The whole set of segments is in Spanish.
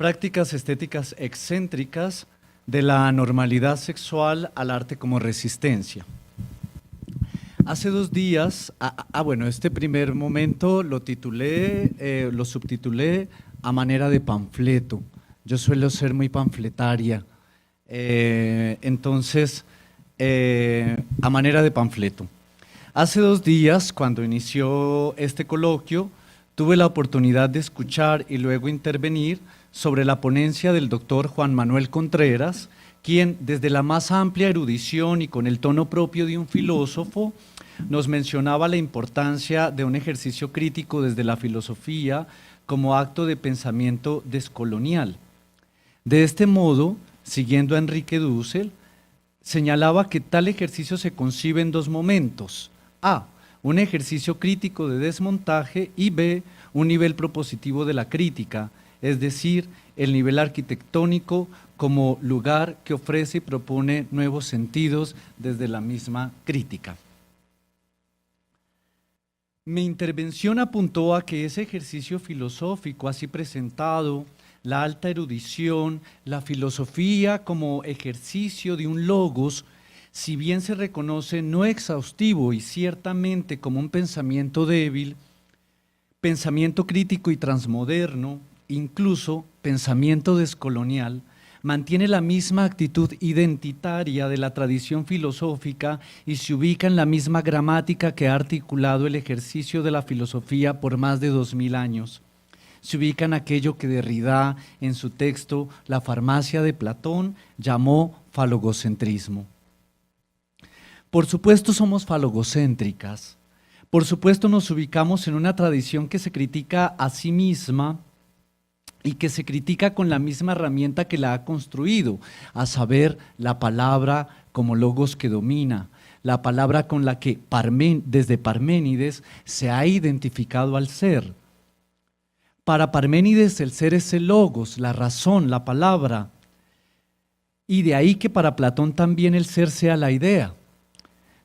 Prácticas estéticas excéntricas de la anormalidad sexual al arte como resistencia. Hace 2 días, bueno, este primer momento lo titulé, lo subtitulé a manera de panfleto. Yo suelo ser muy panfletaria, entonces, a manera de panfleto. Hace 2 días, cuando inició este coloquio, tuve la oportunidad de escuchar y luego intervenir sobre la ponencia del doctor Juan Manuel Contreras, quien desde la más amplia erudición y con el tono propio de un filósofo, nos mencionaba la importancia de un ejercicio crítico desde la filosofía como acto de pensamiento descolonial. De este modo, siguiendo a Enrique Dussel, señalaba que tal ejercicio se concibe en 2 momentos. A, un ejercicio crítico de desmontaje y B, un nivel propositivo de la crítica, es decir, el nivel arquitectónico como lugar que ofrece y propone nuevos sentidos desde la misma crítica. Mi intervención apuntó a que ese ejercicio filosófico así presentado, la alta erudición, la filosofía como ejercicio de un logos, si bien se reconoce no exhaustivo y ciertamente como un pensamiento débil, pensamiento crítico y transmoderno, incluso pensamiento descolonial, mantiene la misma actitud identitaria de la tradición filosófica y se ubica en la misma gramática que ha articulado el ejercicio de la filosofía por más de 2000 años. Se ubica en aquello que Derrida, en su texto La farmacia de Platón, llamó falogocentrismo. Por supuesto somos falogocéntricas, por supuesto nos ubicamos en una tradición que se critica a sí misma y que se critica con la misma herramienta que la ha construido, a saber, la palabra como logos que domina, la palabra con la que desde Parménides se ha identificado al ser. Para Parménides el ser es el logos, la razón, la palabra, y de ahí que para Platón también el ser sea la idea.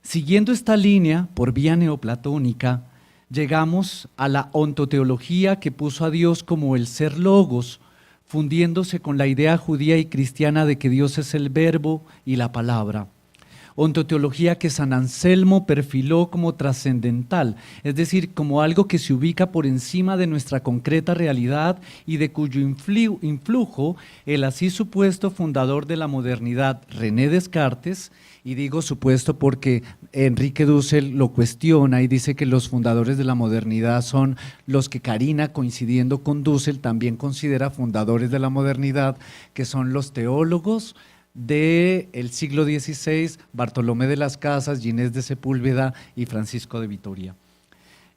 Siguiendo esta línea, por vía neoplatónica, llegamos a la ontoteología que puso a Dios como el ser logos, fundiéndose con la idea judía y cristiana de que Dios es el verbo y la palabra. Ontoteología que San Anselmo perfiló como trascendental, es decir, como algo que se ubica por encima de nuestra concreta realidad y de cuyo influjo el así supuesto fundador de la modernidad, René Descartes, y digo supuesto porque Enrique Dussel lo cuestiona y dice que los fundadores de la modernidad son los que Carina, coincidiendo con Dussel, también considera fundadores de la modernidad, que son los teólogos del siglo XVI, Bartolomé de las Casas, Ginés de Sepúlveda y Francisco de Vitoria.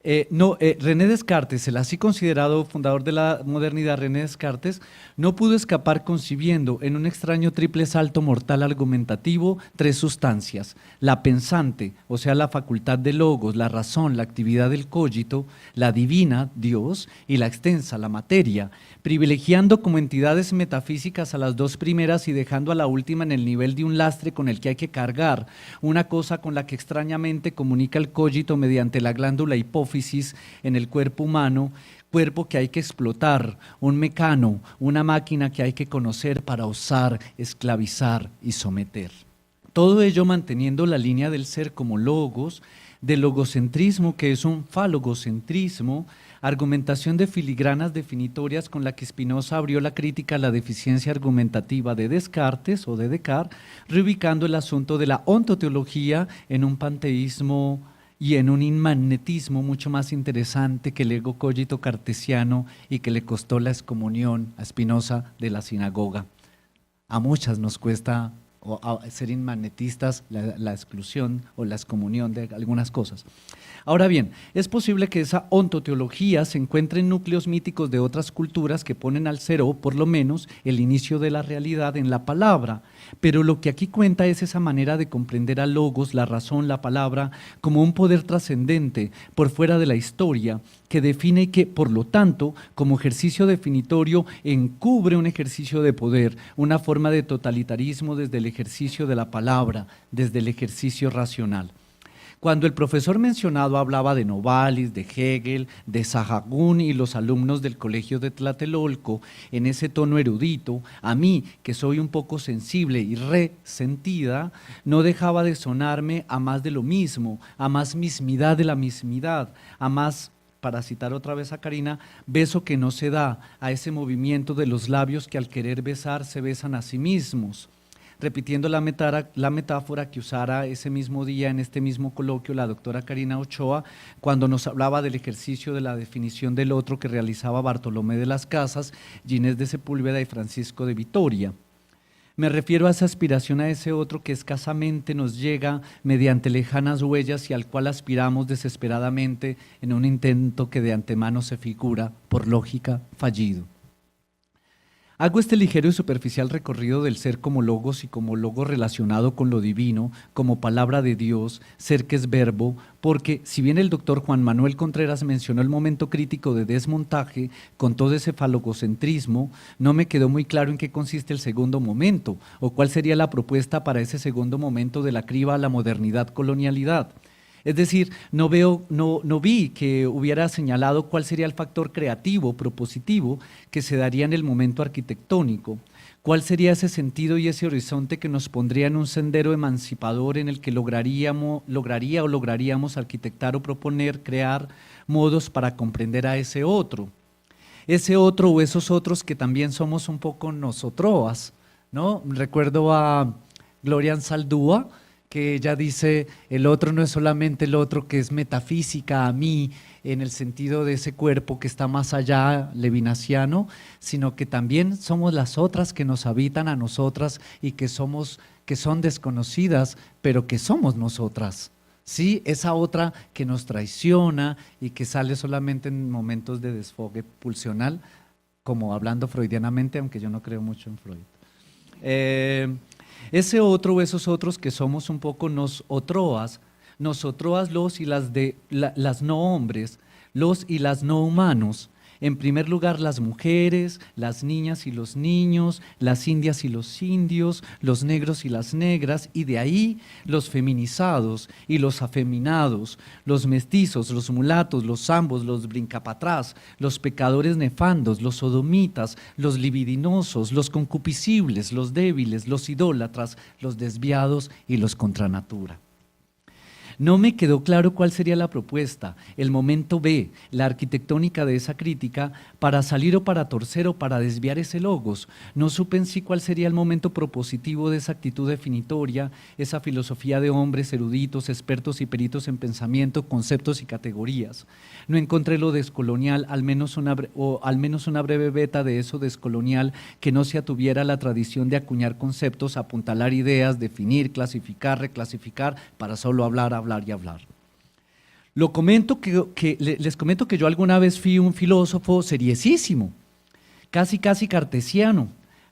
René Descartes, el así considerado fundador de la modernidad, René Descartes, no pudo escapar concibiendo en un extraño triple salto mortal argumentativo 3 sustancias: la pensante, o sea la facultad de logos, la razón, la actividad del cogito, la divina, Dios, y la extensa, la materia, privilegiando como entidades metafísicas a las 2 primeras y dejando a la última en el nivel de un lastre con el que hay que cargar, una cosa con la que extrañamente comunica el cogito mediante la glándula hipófisis en el cuerpo humano, cuerpo que hay que explotar, un mecano, una máquina que hay que conocer para osar, esclavizar y someter. Todo ello manteniendo la línea del ser como logos, del logocentrismo que es un falogocentrismo, argumentación de filigranas definitorias con la que Spinoza abrió la crítica a la deficiencia argumentativa de Descartes o de Descartes, reubicando el asunto de la ontoteología en un panteísmo y en un inmagnetismo mucho más interesante que el ego cogito cartesiano y que le costó la excomunión a Spinoza de la sinagoga. A muchas nos cuesta ser inmagnetistas la exclusión o la excomunión de algunas cosas. Ahora bien, es posible que esa ontoteología se encuentre en núcleos míticos de otras culturas que ponen al ser, o por lo menos el inicio de la realidad, en la palabra, pero lo que aquí cuenta es esa manera de comprender al logos, la razón, la palabra, como un poder trascendente por fuera de la historia, que define y que, por lo tanto, como ejercicio definitorio, encubre un ejercicio de poder, una forma de totalitarismo desde el ejercicio de la palabra, desde el ejercicio racional. Cuando el profesor mencionado hablaba de Novalis, de Hegel, de Sahagún y los alumnos del colegio de Tlatelolco, en ese tono erudito, a mí, que soy un poco sensible y resentida, no dejaba de sonarme a más de lo mismo, a más mismidad de la mismidad, a más, para citar otra vez a Karina, beso que no se da, a ese movimiento de los labios que al querer besar se besan a sí mismos. Repitiendo la metáfora que usara ese mismo día en este mismo coloquio la doctora Karina Ochoa, cuando nos hablaba del ejercicio de la definición del otro que realizaba Bartolomé de las Casas, Ginés de Sepúlveda y Francisco de Vitoria. Me refiero a esa aspiración a ese otro que escasamente nos llega mediante lejanas huellas y al cual aspiramos desesperadamente en un intento que de antemano se figura, por lógica, fallido. Hago este ligero y superficial recorrido del ser como logos y como logo relacionado con lo divino, como palabra de Dios, ser que es verbo, porque si bien el doctor Juan Manuel Contreras mencionó el momento crítico de desmontaje, con todo ese falogocentrismo, no me quedó muy claro en qué consiste el segundo momento, o cuál sería la propuesta para ese segundo momento de la criba a la modernidad-colonialidad. Es decir, no vi que hubiera señalado cuál sería el factor creativo, propositivo, que se daría en el momento arquitectónico. ¿Cuál sería ese sentido y ese horizonte que nos pondría en un sendero emancipador en el que lograríamos arquitectar o proponer, crear modos para comprender a ese otro? Ese otro o esos otros que también somos un poco nosotros, ¿no? Recuerdo a Gloria Anzaldúa, que ella dice, el otro no es solamente el otro que es metafísica a mí, en el sentido de ese cuerpo que está más allá, levinasiano, sino que también somos las otras que nos habitan a nosotras y que son desconocidas, pero que somos nosotras. Sí, esa otra que nos traiciona y que sale solamente en momentos de desfogue pulsional, como hablando freudianamente, aunque yo no creo mucho en Freud. Ese otro o esos otros que somos un poco nosotros los y las no hombres, los y las no humanos. En primer lugar, las mujeres, las niñas y los niños, las indias y los indios, los negros y las negras, y de ahí los feminizados y los afeminados, los mestizos, los mulatos, los zambos, los brincapatrás, los pecadores nefandos, los sodomitas, los libidinosos, los concupiscibles, los débiles, los idólatras, los desviados y los contra natura. No me quedó claro cuál sería la propuesta, el momento B, la arquitectónica de esa crítica, para salir o para torcer o para desviar ese logos. No supe en sí cuál sería el momento propositivo de esa actitud definitoria, esa filosofía de hombres eruditos, expertos y peritos en pensamiento, conceptos y categorías. No encontré lo descolonial, al menos una breve beta de eso descolonial que no se atuviera a la tradición de acuñar conceptos, apuntalar ideas, definir, clasificar, reclasificar, para solo hablar y hablar. Les comento que yo alguna vez fui un filósofo seriosísimo, casi cartesiano,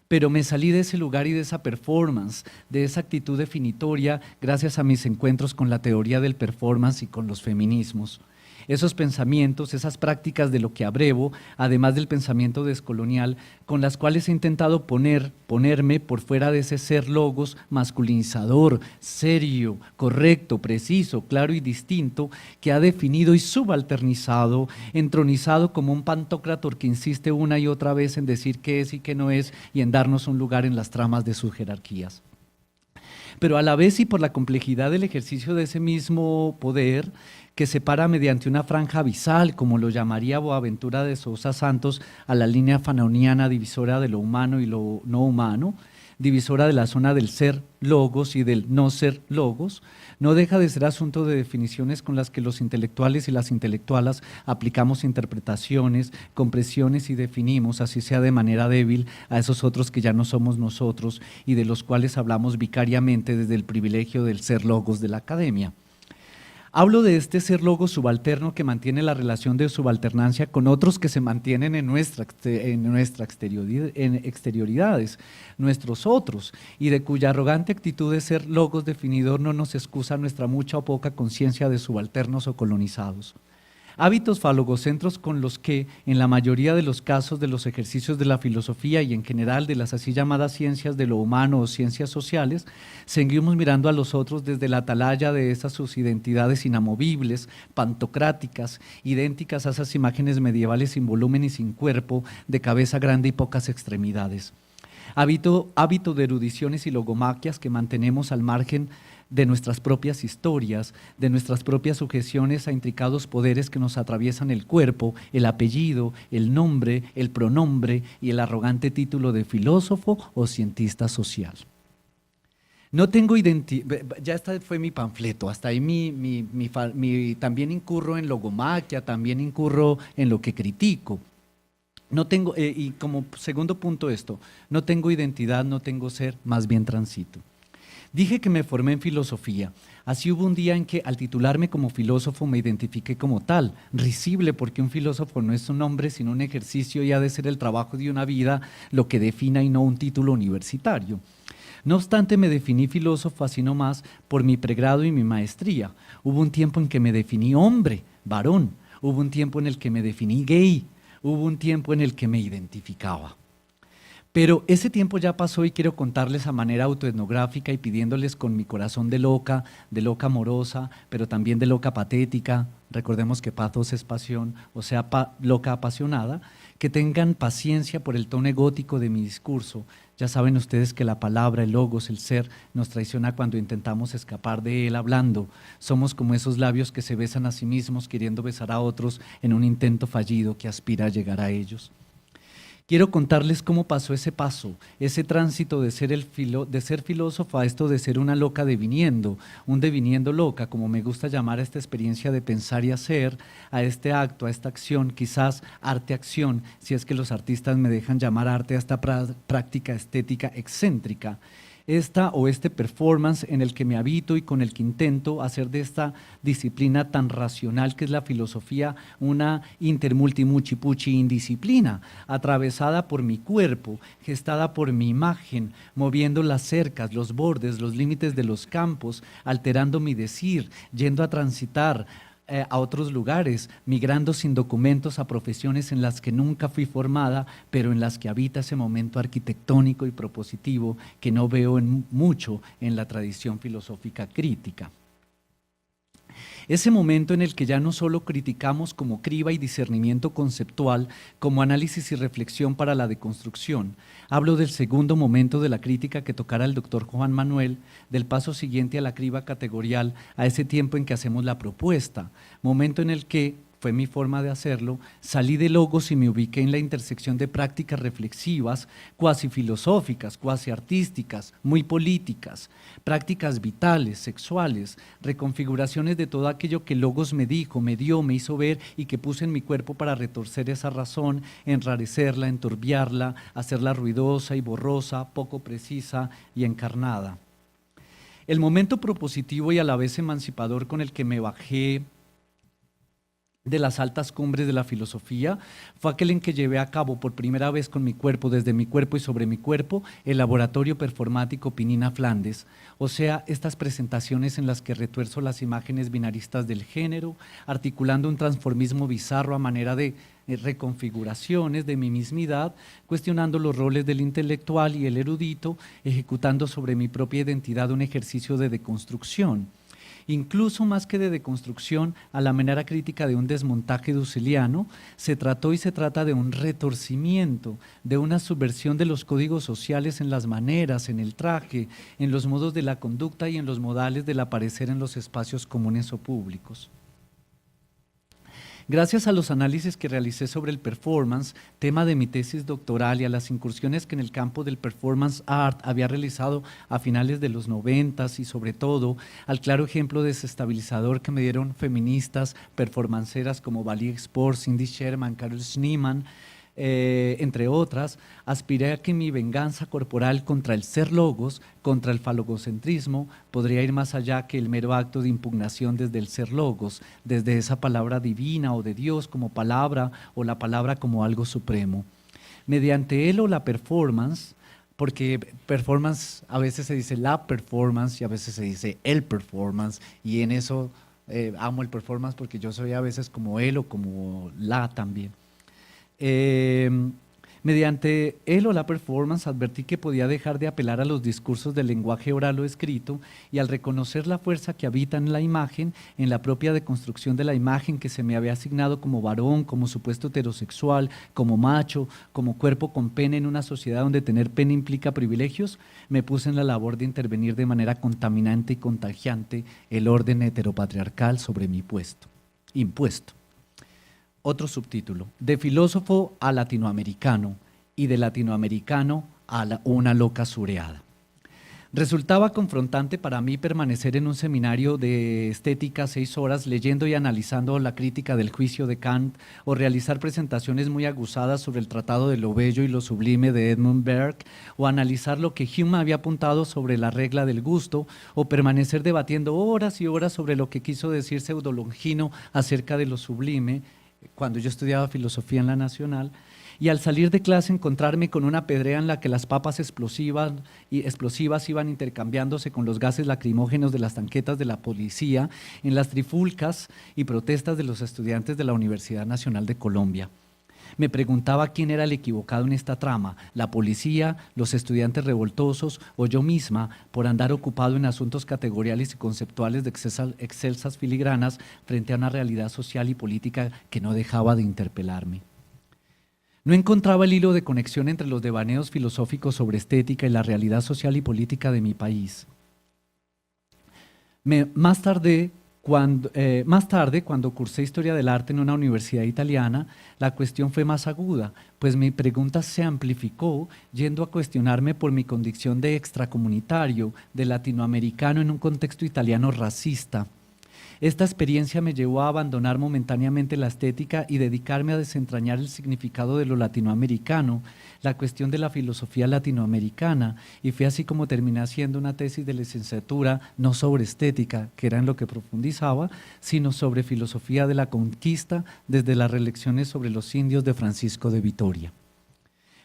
pero me salí de ese lugar y de esa performance, de esa actitud definitoria, gracias a mis encuentros con la teoría del performance y con los feminismos. Esos pensamientos, esas prácticas de lo que abrevo, además del pensamiento descolonial, con las cuales he intentado ponerme por fuera de ese ser logos masculinizador, serio, correcto, preciso, claro y distinto, que ha definido y subalternizado, entronizado como un pantocrátor que insiste una y otra vez en decir qué es y qué no es y en darnos un lugar en las tramas de sus jerarquías. Pero a la vez y por la complejidad del ejercicio de ese mismo poder, que separa mediante una franja abisal, como lo llamaría Boaventura de Sousa Santos, a la línea fanoniana divisora de lo humano y lo no humano, divisora de la zona del ser logos y del no ser logos, no deja de ser asunto de definiciones con las que los intelectuales y las intelectualas aplicamos interpretaciones, compresiones y definimos, así sea de manera débil, a esos otros que ya no somos nosotros y de los cuales hablamos vicariamente desde el privilegio del ser logos de la academia. Hablo de este ser logos subalterno que mantiene la relación de subalternancia con otros que se mantienen en nuestras exterioridades, nuestros otros, y de cuya arrogante actitud de ser logos definidor no nos excusa nuestra mucha o poca conciencia de subalternos o colonizados. Hábitos falogocentros con los que, en la mayoría de los casos de los ejercicios de la filosofía y en general de las así llamadas ciencias de lo humano o ciencias sociales, seguimos mirando a los otros desde la atalaya de esas sus identidades inamovibles, pantocráticas, idénticas a esas imágenes medievales sin volumen y sin cuerpo, de cabeza grande y pocas extremidades. Hábito de erudiciones y logomaquias que mantenemos al margen de nuestras propias historias, de nuestras propias sujeciones a intricados poderes que nos atraviesan el cuerpo, el apellido, el nombre, el pronombre y el arrogante título de filósofo o cientista social. No tengo identidad, ya este fue mi panfleto, hasta ahí también incurro en logomaquia, también incurro en lo que critico. No tengo, y como segundo punto esto, no tengo identidad, no tengo ser, más bien transito. Dije que me formé en filosofía. Así hubo un día en que al titularme como filósofo me identifiqué como tal, risible porque un filósofo no es un nombre sino un ejercicio y ha de ser el trabajo de una vida lo que defina y no un título universitario. No obstante, me definí filósofo así nomás por mi pregrado y mi maestría. Hubo un tiempo en que me definí hombre, varón. Hubo un tiempo en el que me definí gay. Hubo un tiempo en el que me identificaba. Pero ese tiempo ya pasó y quiero contarles a manera autoetnográfica y pidiéndoles con mi corazón de loca amorosa, pero también de loca patética, recordemos que pathos es pasión, o sea, loca apasionada, que tengan paciencia por el tono egótico de mi discurso. Ya saben ustedes que la palabra, el logos, el ser, nos traiciona cuando intentamos escapar de él hablando. Somos como esos labios que se besan a sí mismos queriendo besar a otros en un intento fallido que aspira a llegar a ellos. Quiero contarles cómo pasó ese tránsito de ser filósofo a esto de ser una loca deviniendo, un deviniendo loca, como me gusta llamar a esta experiencia de pensar y hacer, a este acto, a esta acción, quizás arte-acción, si es que los artistas me dejan llamar arte a esta práctica estética excéntrica. Este performance en el que me habito y con el que intento hacer de esta disciplina tan racional que es la filosofía una intermultimulchipuchi indisciplina, atravesada por mi cuerpo, gestada por mi imagen, moviendo las cercas, los bordes, los límites de los campos, alterando mi decir, yendo a transitar a otros lugares, migrando sin documentos a profesiones en las que nunca fui formada, pero en las que habita ese momento arquitectónico y propositivo que no veo mucho en la tradición filosófica crítica. Ese momento en el que ya no solo criticamos como criba y discernimiento conceptual, como análisis y reflexión para la deconstrucción. Hablo del segundo momento de la crítica que tocará el doctor Juan Manuel, del paso siguiente a la criba categorial, a ese tiempo en que hacemos la propuesta, momento en el que fue mi forma de hacerlo, salí de logos y me ubiqué en la intersección de prácticas reflexivas, cuasi filosóficas, cuasi artísticas, muy políticas, prácticas vitales, sexuales, reconfiguraciones de todo aquello que logos me dijo, me dio, me hizo ver y que puse en mi cuerpo para retorcer esa razón, enrarecerla, enturbiarla, hacerla ruidosa y borrosa, poco precisa y encarnada. El momento propositivo y a la vez emancipador con el que me bajé de las altas cumbres de la filosofía fue aquel en que llevé a cabo por primera vez con mi cuerpo, desde mi cuerpo y sobre mi cuerpo, el laboratorio performático Pinina Flandes, o sea, estas presentaciones en las que retuerzo las imágenes binaristas del género, articulando un transformismo bizarro a manera de reconfiguraciones de mi mismidad, cuestionando los roles del intelectual y el erudito, ejecutando sobre mi propia identidad un ejercicio de deconstrucción. Incluso más que de deconstrucción, a la manera crítica de un desmontaje dusseliano, se trató y se trata de un retorcimiento, de una subversión de los códigos sociales en las maneras, en el traje, en los modos de la conducta y en los modales del aparecer en los espacios comunes o públicos. Gracias a los análisis que realicé sobre el performance, tema de mi tesis doctoral, y a las incursiones que en el campo del performance art había realizado a finales de los 90s y sobre todo al claro ejemplo desestabilizador que me dieron feministas performanceras como Valie Export, Cindy Sherman, Carol Schneemann, entre otras, aspiré a que mi venganza corporal contra el ser logos, contra el falogocentrismo, podría ir más allá que el mero acto de impugnación desde el ser logos, desde esa palabra divina o de Dios como palabra o la palabra como algo supremo. Mediante él o la performance, porque performance a veces se dice la performance y a veces se dice el performance, y en eso amo el performance porque yo soy a veces como él o como la también. Eh, Mediante él o la performance advertí que podía dejar de apelar a los discursos del lenguaje oral o escrito y al reconocer la fuerza que habita en la imagen, en la propia deconstrucción de la imagen que se me había asignado como varón, como supuesto heterosexual, como macho, como cuerpo con pene en una sociedad donde tener pene implica privilegios, me puse en la labor de intervenir de manera contaminante y contagiante el orden heteropatriarcal sobre mi impuesto. Otro subtítulo, de filósofo a latinoamericano y de latinoamericano a una loca sureada. Resultaba confrontante para mí permanecer en un seminario de estética 6 horas leyendo y analizando la crítica del juicio de Kant o realizar presentaciones muy aguzadas sobre el tratado de lo bello y lo sublime de Edmund Burke o analizar lo que Hume había apuntado sobre la regla del gusto o permanecer debatiendo horas y horas sobre lo que quiso decir Pseudolongino acerca de lo sublime cuando yo estudiaba filosofía en la Nacional, y al salir de clase encontrarme con una pedrea en la que las papas explosivas iban intercambiándose con los gases lacrimógenos de las tanquetas de la policía en las trifulcas y protestas de los estudiantes de la Universidad Nacional de Colombia. Me preguntaba quién era el equivocado en esta trama, la policía, los estudiantes revoltosos o yo misma por andar ocupado en asuntos categoriales y conceptuales de excelsas filigranas frente a una realidad social y política que no dejaba de interpelarme. No encontraba el hilo de conexión entre los devaneos filosóficos sobre estética y la realidad social y política de mi país. Más tarde, cuando cursé Historia del Arte en una universidad italiana, la cuestión fue más aguda, pues mi pregunta se amplificó yendo a cuestionarme por mi condición de extracomunitario, de latinoamericano en un contexto italiano racista. Esta experiencia me llevó a abandonar momentáneamente la estética y dedicarme a desentrañar el significado de lo latinoamericano, la cuestión de la filosofía latinoamericana, y fue así como terminé haciendo una tesis de licenciatura no sobre estética, que era en lo que profundizaba, sino sobre filosofía de la conquista desde las reflexiones sobre los indios de Francisco de Vitoria.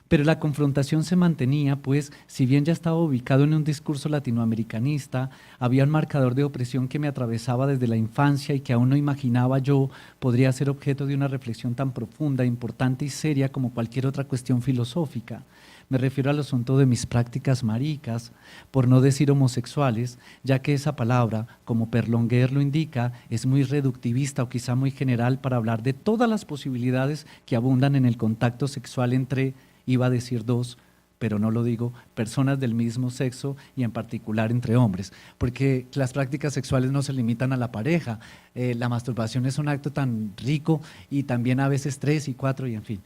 Pero la confrontación se mantenía, pues, si bien ya estaba ubicado en un discurso latinoamericanista, había un marcador de opresión que me atravesaba desde la infancia y que aún no imaginaba yo podría ser objeto de una reflexión tan profunda, importante y seria como cualquier otra cuestión filosófica. Me refiero al asunto de mis prácticas maricas, por no decir homosexuales, ya que esa palabra, como Perlonguer lo indica, es muy reductivista o quizá muy general para hablar de todas las posibilidades que abundan en el contacto sexual entre, iba a decir dos, pero no lo digo, personas del mismo sexo y en particular entre hombres, porque las prácticas sexuales no se limitan a la pareja, la masturbación es un acto tan rico y también a veces 3 y 4 y en fin.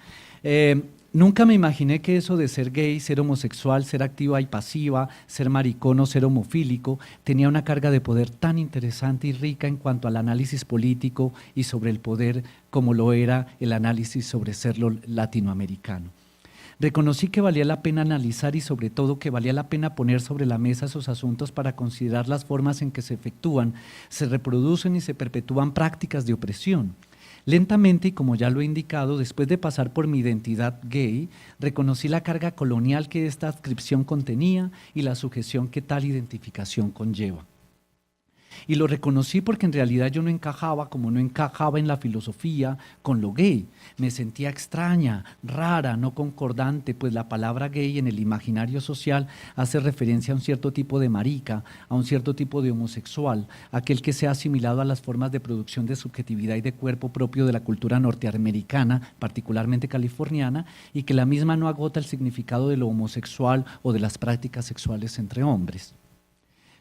Nunca me imaginé que eso de ser gay, ser homosexual, ser activa y pasiva, ser maricón o ser homofílico tenía una carga de poder tan interesante y rica en cuanto al análisis político y sobre el poder como lo era el análisis sobre serlo latinoamericano. Reconocí que valía la pena analizar y sobre todo que valía la pena poner sobre la mesa esos asuntos para considerar las formas en que se efectúan, se reproducen y se perpetúan prácticas de opresión. Lentamente, y como ya lo he indicado, después de pasar por mi identidad gay, reconocí la carga colonial que esta adscripción contenía y la sujeción que tal identificación conlleva. Y lo reconocí porque en realidad yo no encajaba, como no encajaba en la filosofía, con lo gay. Me sentía extraña, rara, no concordante, pues la palabra gay en el imaginario social hace referencia a un cierto tipo de marica, a un cierto tipo de homosexual, aquel que se ha asimilado a las formas de producción de subjetividad y de cuerpo propio de la cultura norteamericana, particularmente californiana, y que la misma no agota el significado de lo homosexual o de las prácticas sexuales entre hombres.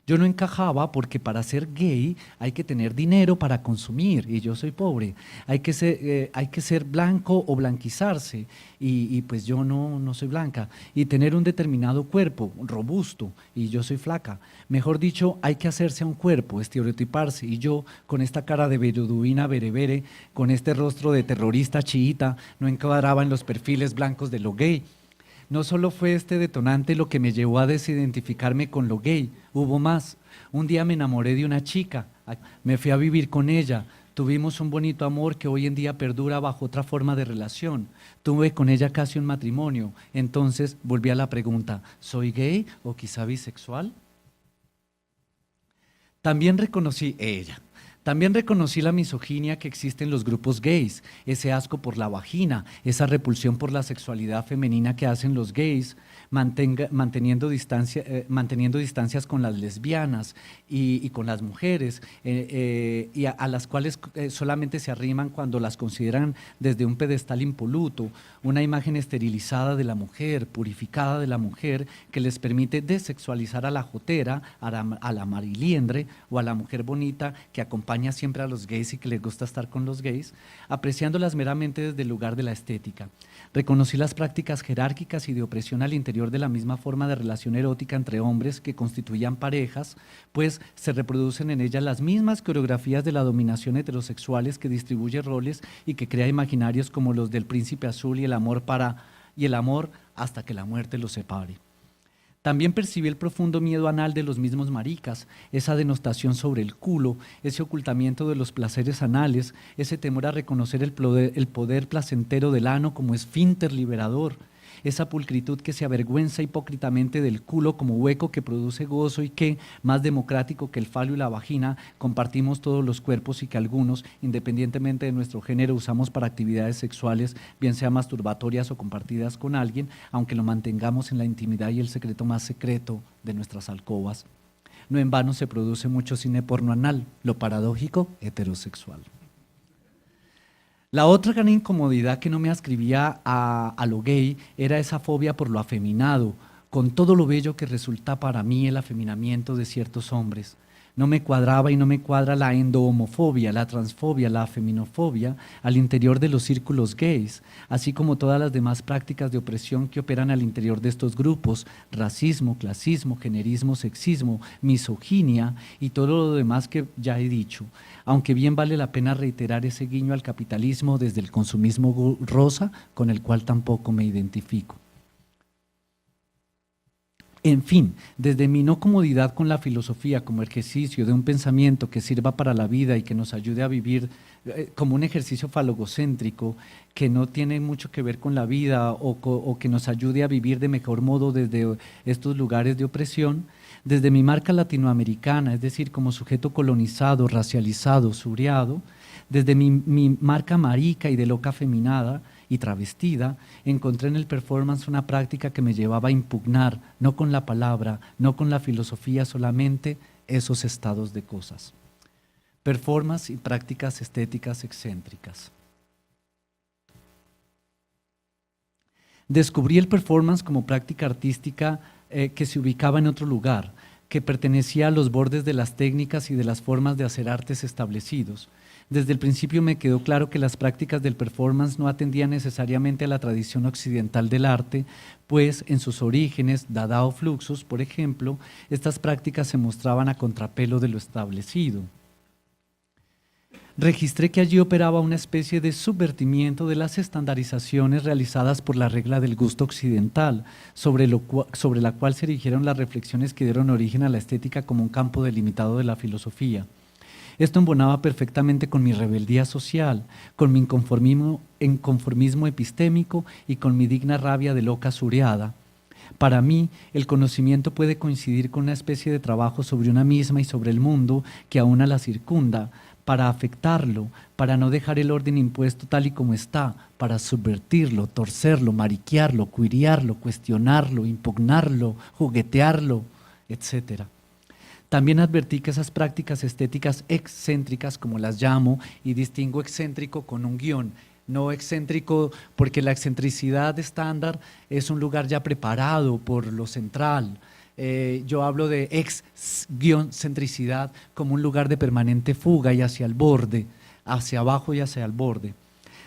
Yo no encajaba porque para ser gay hay que tener dinero para consumir y yo soy pobre. Hay que ser blanco o blanquizarse y pues yo no soy blanca. Y tener un determinado cuerpo, robusto, y yo soy flaca. Mejor dicho, hay que hacerse a un cuerpo, estereotiparse. Y yo con esta cara de beduina berebere, con este rostro de terrorista chiita, no encuadraba en los perfiles blancos de lo gay. No solo fue este detonante lo que me llevó a desidentificarme con lo gay, hubo más. Un día me enamoré de una chica, me fui a vivir con ella, tuvimos un bonito amor que hoy en día perdura bajo otra forma de relación. Tuve con ella casi un matrimonio, entonces volví a la pregunta, ¿soy gay o quizá bisexual? También reconocí ella. También reconocí la misoginia que existe en los grupos gays, ese asco por la vagina, esa repulsión por la sexualidad femenina que hacen los gays, manteniendo distancias con las lesbianas y con las mujeres, y a las cuales solamente se arriman cuando las consideran desde un pedestal impoluto, una imagen esterilizada de la mujer, purificada de la mujer, que les permite desexualizar a la jotera, a la mariliendre o a la mujer bonita que acompaña siempre a los gays y que les gusta estar con los gays, apreciándolas meramente desde el lugar de la estética. Reconocí las prácticas jerárquicas y de opresión al interior de la misma forma de relación erótica entre hombres que constituían parejas, pues se reproducen en ellas las mismas coreografías de la dominación heterosexuales que distribuye roles y que crea imaginarios como los del príncipe azul y el amor hasta que la muerte los separe. También percibí el profundo miedo anal de los mismos maricas, esa denostación sobre el culo, ese ocultamiento de los placeres anales, ese temor a reconocer el poder placentero del ano como esfínter liberador, esa pulcritud que se avergüenza hipócritamente del culo como hueco que produce gozo y que, más democrático que el falo y la vagina, compartimos todos los cuerpos y que algunos, independientemente de nuestro género, usamos para actividades sexuales, bien sea masturbatorias o compartidas con alguien, aunque lo mantengamos en la intimidad y el secreto más secreto de nuestras alcobas. No en vano se produce mucho cine porno anal, lo paradójico, heterosexual. La otra gran incomodidad que no me ascribía a lo gay era esa fobia por lo afeminado, con todo lo bello que resulta para mí el afeminamiento de ciertos hombres. No me cuadraba y no me cuadra la endohomofobia, la transfobia, la afeminofobia al interior de los círculos gays, así como todas las demás prácticas de opresión que operan al interior de estos grupos, racismo, clasismo, generismo, sexismo, misoginia y todo lo demás que ya he dicho, aunque bien vale la pena reiterar ese guiño al capitalismo desde el consumismo rosa, con el cual tampoco me identifico. En fin, desde mi no comodidad con la filosofía como ejercicio de un pensamiento que sirva para la vida y que nos ayude a vivir como un ejercicio falogocéntrico que no tiene mucho que ver con la vida o que nos ayude a vivir de mejor modo desde estos lugares de opresión, desde mi marca latinoamericana, es decir, como sujeto colonizado, racializado, suriado, desde mi marca marica y de loca afeminada y travestida, encontré en el performance una práctica que me llevaba a impugnar, no con la palabra, no con la filosofía solamente, esos estados de cosas. Performance y prácticas estéticas excéntricas. Descubrí el performance como práctica artística que se ubicaba en otro lugar, que pertenecía a los bordes de las técnicas y de las formas de hacer artes establecidos. Desde el principio me quedó claro que las prácticas del performance no atendían necesariamente a la tradición occidental del arte, pues en sus orígenes, Dada o Fluxus, por ejemplo, estas prácticas se mostraban a contrapelo de lo establecido. Registré que allí operaba una especie de subvertimiento de las estandarizaciones realizadas por la regla del gusto occidental, sobre la cual se erigieron las reflexiones que dieron origen a la estética como un campo delimitado de la filosofía. Esto embonaba perfectamente con mi rebeldía social, con mi inconformismo epistémico y con mi digna rabia de loca suriada. Para mí, el conocimiento puede coincidir con una especie de trabajo sobre una misma y sobre el mundo que aúna la circunda, para afectarlo, para no dejar el orden impuesto tal y como está, para subvertirlo, torcerlo, mariquearlo, cuiriarlo, cuestionarlo, impugnarlo, juguetearlo, etc. También advertí que esas prácticas estéticas excéntricas, como las llamo, y distingo excéntrico con un guión, no excéntrico porque la excentricidad estándar es un lugar ya preparado por lo central. Yo hablo de ex-centricidad como un lugar de permanente fuga y hacia el borde, hacia abajo y hacia el borde.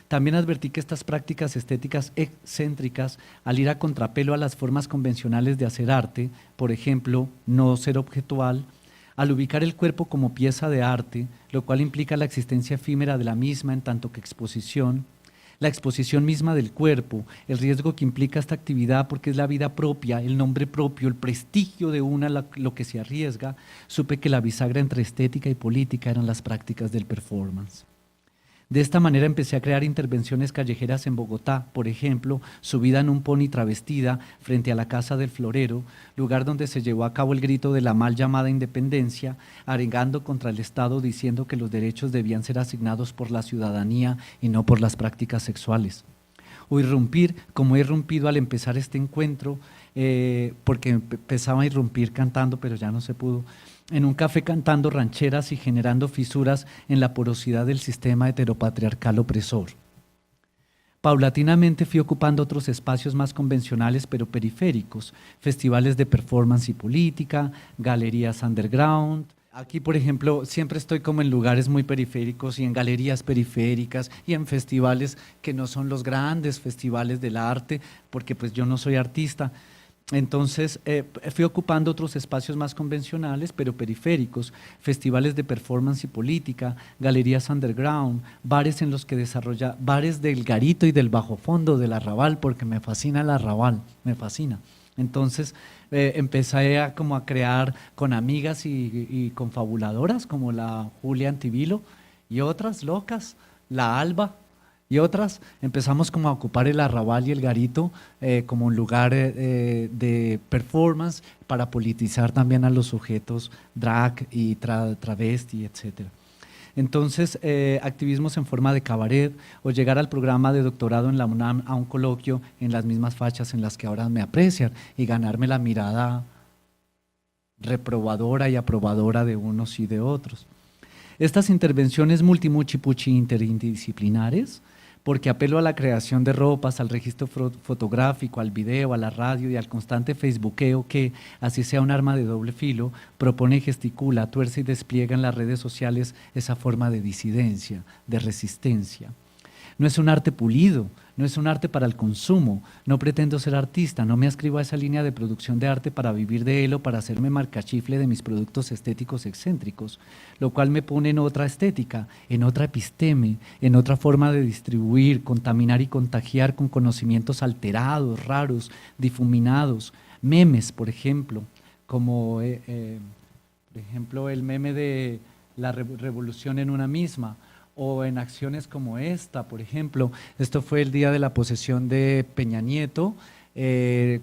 También advertí que estas prácticas estéticas excéntricas, al ir a contrapelo a las formas convencionales de hacer arte, por ejemplo, no ser objetual, al ubicar el cuerpo como pieza de arte, lo cual implica la existencia efímera de la misma en tanto que exposición, la exposición misma del cuerpo, el riesgo que implica esta actividad porque es la vida propia, el nombre propio, el prestigio de una, lo que se arriesga, supe que la bisagra entre estética y política eran las prácticas del performance. De esta manera empecé a crear intervenciones callejeras en Bogotá, por ejemplo, subida en un pony travestida frente a la Casa del Florero, lugar donde se llevó a cabo el grito de la mal llamada independencia, arengando contra el Estado diciendo que los derechos debían ser asignados por la ciudadanía y no por las prácticas sexuales. O irrumpir, como he irrumpido al empezar este encuentro, porque empezaba a irrumpir cantando, pero ya no se pudo, en un café cantando rancheras y generando fisuras en la porosidad del sistema heteropatriarcal opresor. Paulatinamente fui ocupando otros espacios más convencionales pero periféricos, festivales de performance y política, galerías underground. Aquí, por ejemplo, siempre estoy como en lugares muy periféricos y en galerías periféricas y en festivales que no son los grandes festivales del arte, porque pues yo no soy artista. Entonces fui ocupando otros espacios más convencionales, pero periféricos, festivales de performance y política, galerías underground, bares en los que bares del garito y del bajo fondo del arrabal, porque me fascina el arrabal, me fascina. Entonces empecé a crear con amigas y confabuladoras como la Julia Antivilo y otras locas, la Alba, y otras, empezamos como a ocupar el arrabal y el garito como un lugar de performance para politizar también a los sujetos drag y travesti, etc. Entonces, activismos en forma de cabaret o llegar al programa de doctorado en la UNAM a un coloquio en las mismas fachas en las que ahora me aprecian y ganarme la mirada reprobadora y aprobadora de unos y de otros. Estas intervenciones multimuchipuchi interdisciplinares, porque apelo a la creación de ropas, al registro fotográfico, al video, a la radio y al constante facebookeo que, así sea un arma de doble filo, propone y gesticula, tuerce y despliega en las redes sociales esa forma de disidencia, de resistencia. No es un arte pulido, no es un arte para el consumo, no pretendo ser artista, no me ascribo a esa línea de producción de arte para vivir de él o para hacerme marcachifle de mis productos estéticos excéntricos, lo cual me pone en otra estética, en otra episteme, en otra forma de distribuir, contaminar y contagiar con conocimientos alterados, raros, difuminados, memes, por ejemplo, como por ejemplo el meme de la revolución en una misma, o en acciones como esta, por ejemplo. Esto fue el día de la posesión de Peña Nieto,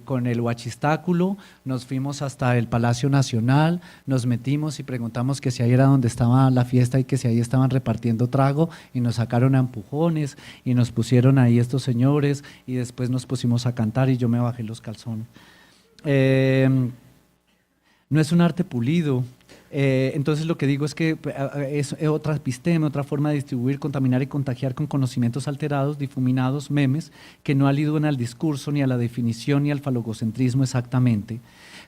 con el huachistáculo, nos fuimos hasta el Palacio Nacional, nos metimos y preguntamos que si ahí era donde estaba la fiesta y que si ahí estaban repartiendo trago y nos sacaron a empujones y nos pusieron ahí estos señores y después nos pusimos a cantar y yo me bajé los calzones. No es un arte pulido. Entonces lo que digo es que es otra episteme, otra forma de distribuir, contaminar y contagiar con conocimientos alterados, difuminados, memes, que no aluden al discurso, ni a la definición, ni al falogocentrismo exactamente.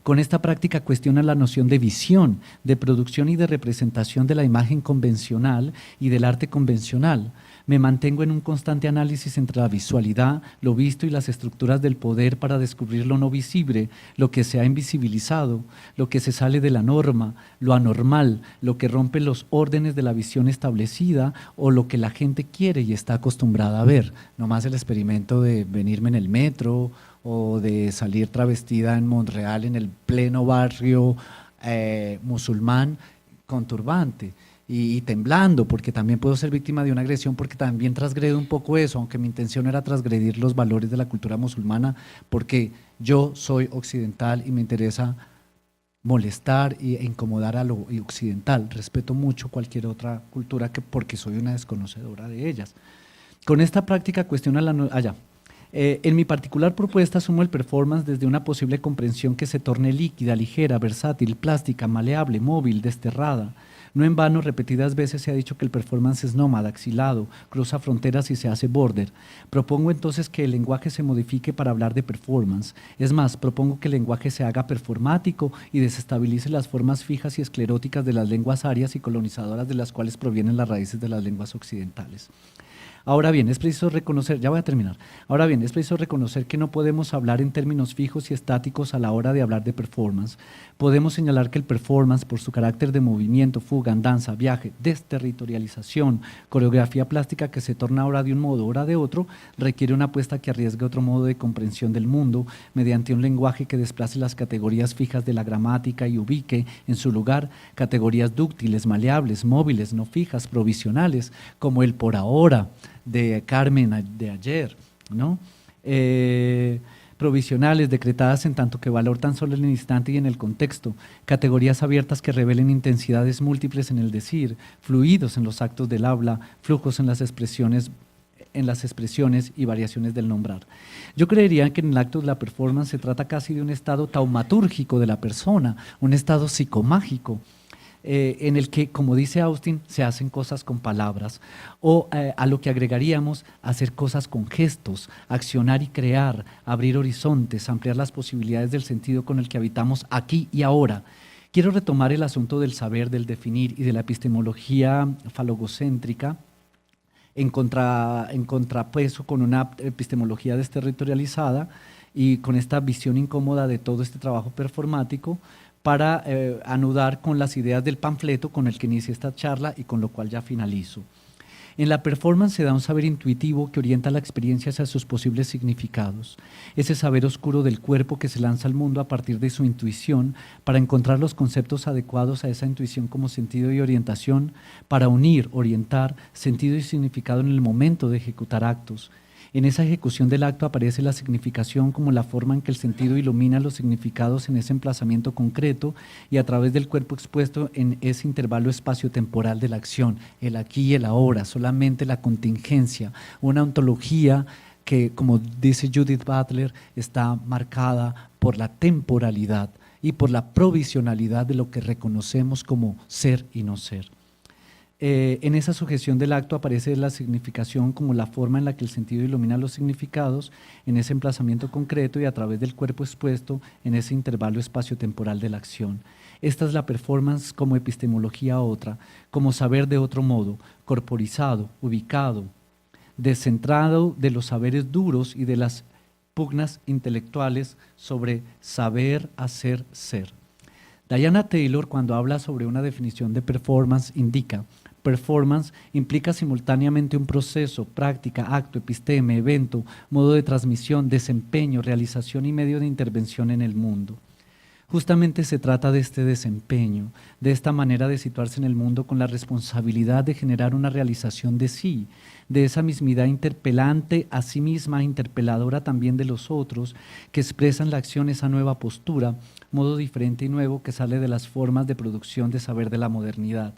Con esta práctica cuestiona la noción de visión, de producción y de representación de la imagen convencional y del arte convencional. Me mantengo en un constante análisis entre la visualidad, lo visto y las estructuras del poder para descubrir lo no visible, lo que se ha invisibilizado, lo que se sale de la norma, lo anormal, lo que rompe los órdenes de la visión establecida o lo que la gente quiere y está acostumbrada a ver. No más el experimento de venirme en el metro o de salir travestida en Montreal en el pleno barrio musulmán con turbante. Y temblando, porque también puedo ser víctima de una agresión, porque también transgredo un poco eso, aunque mi intención era transgredir los valores de la cultura musulmana, porque yo soy occidental y me interesa molestar e incomodar a lo occidental. Respeto mucho cualquier otra cultura porque soy una desconocedora de ellas. Con esta práctica cuestiona la… en mi particular propuesta asumo el performance desde una posible comprensión que se torne líquida, ligera, versátil, plástica, maleable, móvil, desterrada. No en vano, repetidas veces se ha dicho que el performance es nómada, exilado, cruza fronteras y se hace border. Propongo entonces que el lenguaje se modifique para hablar de performance. Es más, propongo que el lenguaje se haga performático y desestabilice las formas fijas y escleróticas de las lenguas arias y colonizadoras de las cuales provienen las raíces de las lenguas occidentales. Ahora bien, es preciso reconocer, ya voy a terminar, ahora bien, es preciso reconocer que no podemos hablar en términos fijos y estáticos a la hora de hablar de performance. Podemos señalar que el performance, por su carácter de movimiento, fuga, andanza, viaje, desterritorialización, coreografía plástica que se torna ahora de un modo, ahora de otro, requiere una apuesta que arriesgue otro modo de comprensión del mundo mediante un lenguaje que desplace las categorías fijas de la gramática y ubique en su lugar categorías dúctiles, maleables, móviles, no fijas, provisionales, como el por ahora de Carmen de ayer, ¿no? Provisionales, decretadas en tanto que valor tan solo en el instante y en el contexto, categorías abiertas que revelen intensidades múltiples en el decir, fluidos en los actos del habla, flujos en las expresiones y variaciones del nombrar. Yo creería que en el acto de la performance se trata casi de un estado taumatúrgico de la persona, un estado psicomágico, en el que, como dice Austin, se hacen cosas con palabras, o a lo que agregaríamos hacer cosas con gestos, accionar y crear, abrir horizontes, ampliar las posibilidades del sentido con el que habitamos aquí y ahora. Quiero retomar el asunto del saber, del definir y de la epistemología falogocéntrica, en contrapeso con una epistemología desterritorializada y con esta visión incómoda de todo este trabajo performático, para anudar con las ideas del panfleto con el que inicié esta charla y con lo cual ya finalizo. En la performance se da un saber intuitivo que orienta la experiencia hacia sus posibles significados, ese saber oscuro del cuerpo que se lanza al mundo a partir de su intuición para encontrar los conceptos adecuados a esa intuición como sentido y orientación, para unir, orientar, sentido y significado en el momento de ejecutar actos. En esa ejecución del acto aparece la significación como la forma en que el sentido ilumina los significados en ese emplazamiento concreto y a través del cuerpo expuesto en ese intervalo espacio-temporal de la acción, el aquí y el ahora, solamente la contingencia, una ontología que, como dice Judith Butler, está marcada por la temporalidad y por la provisionalidad de lo que reconocemos como ser y no ser. En esa sujeción del acto aparece la significación como la forma en la que el sentido ilumina los significados en ese emplazamiento concreto y a través del cuerpo expuesto en ese intervalo espacio-temporal de la acción. Esta es la performance como epistemología otra, como saber de otro modo, corporizado, ubicado, descentrado de los saberes duros y de las pugnas intelectuales sobre saber, hacer, ser. Diana Taylor, cuando habla sobre una definición de performance, indica: performance implica simultáneamente un proceso, práctica, acto, episteme, evento, modo de transmisión, desempeño, realización y medio de intervención en el mundo. Justamente se trata de este desempeño, de esta manera de situarse en el mundo con la responsabilidad de generar una realización de sí, de esa mismidad interpelante a sí misma, interpeladora también de los otros, que expresa en la acción esa nueva postura, modo diferente y nuevo que sale de las formas de producción de saber de la modernidad.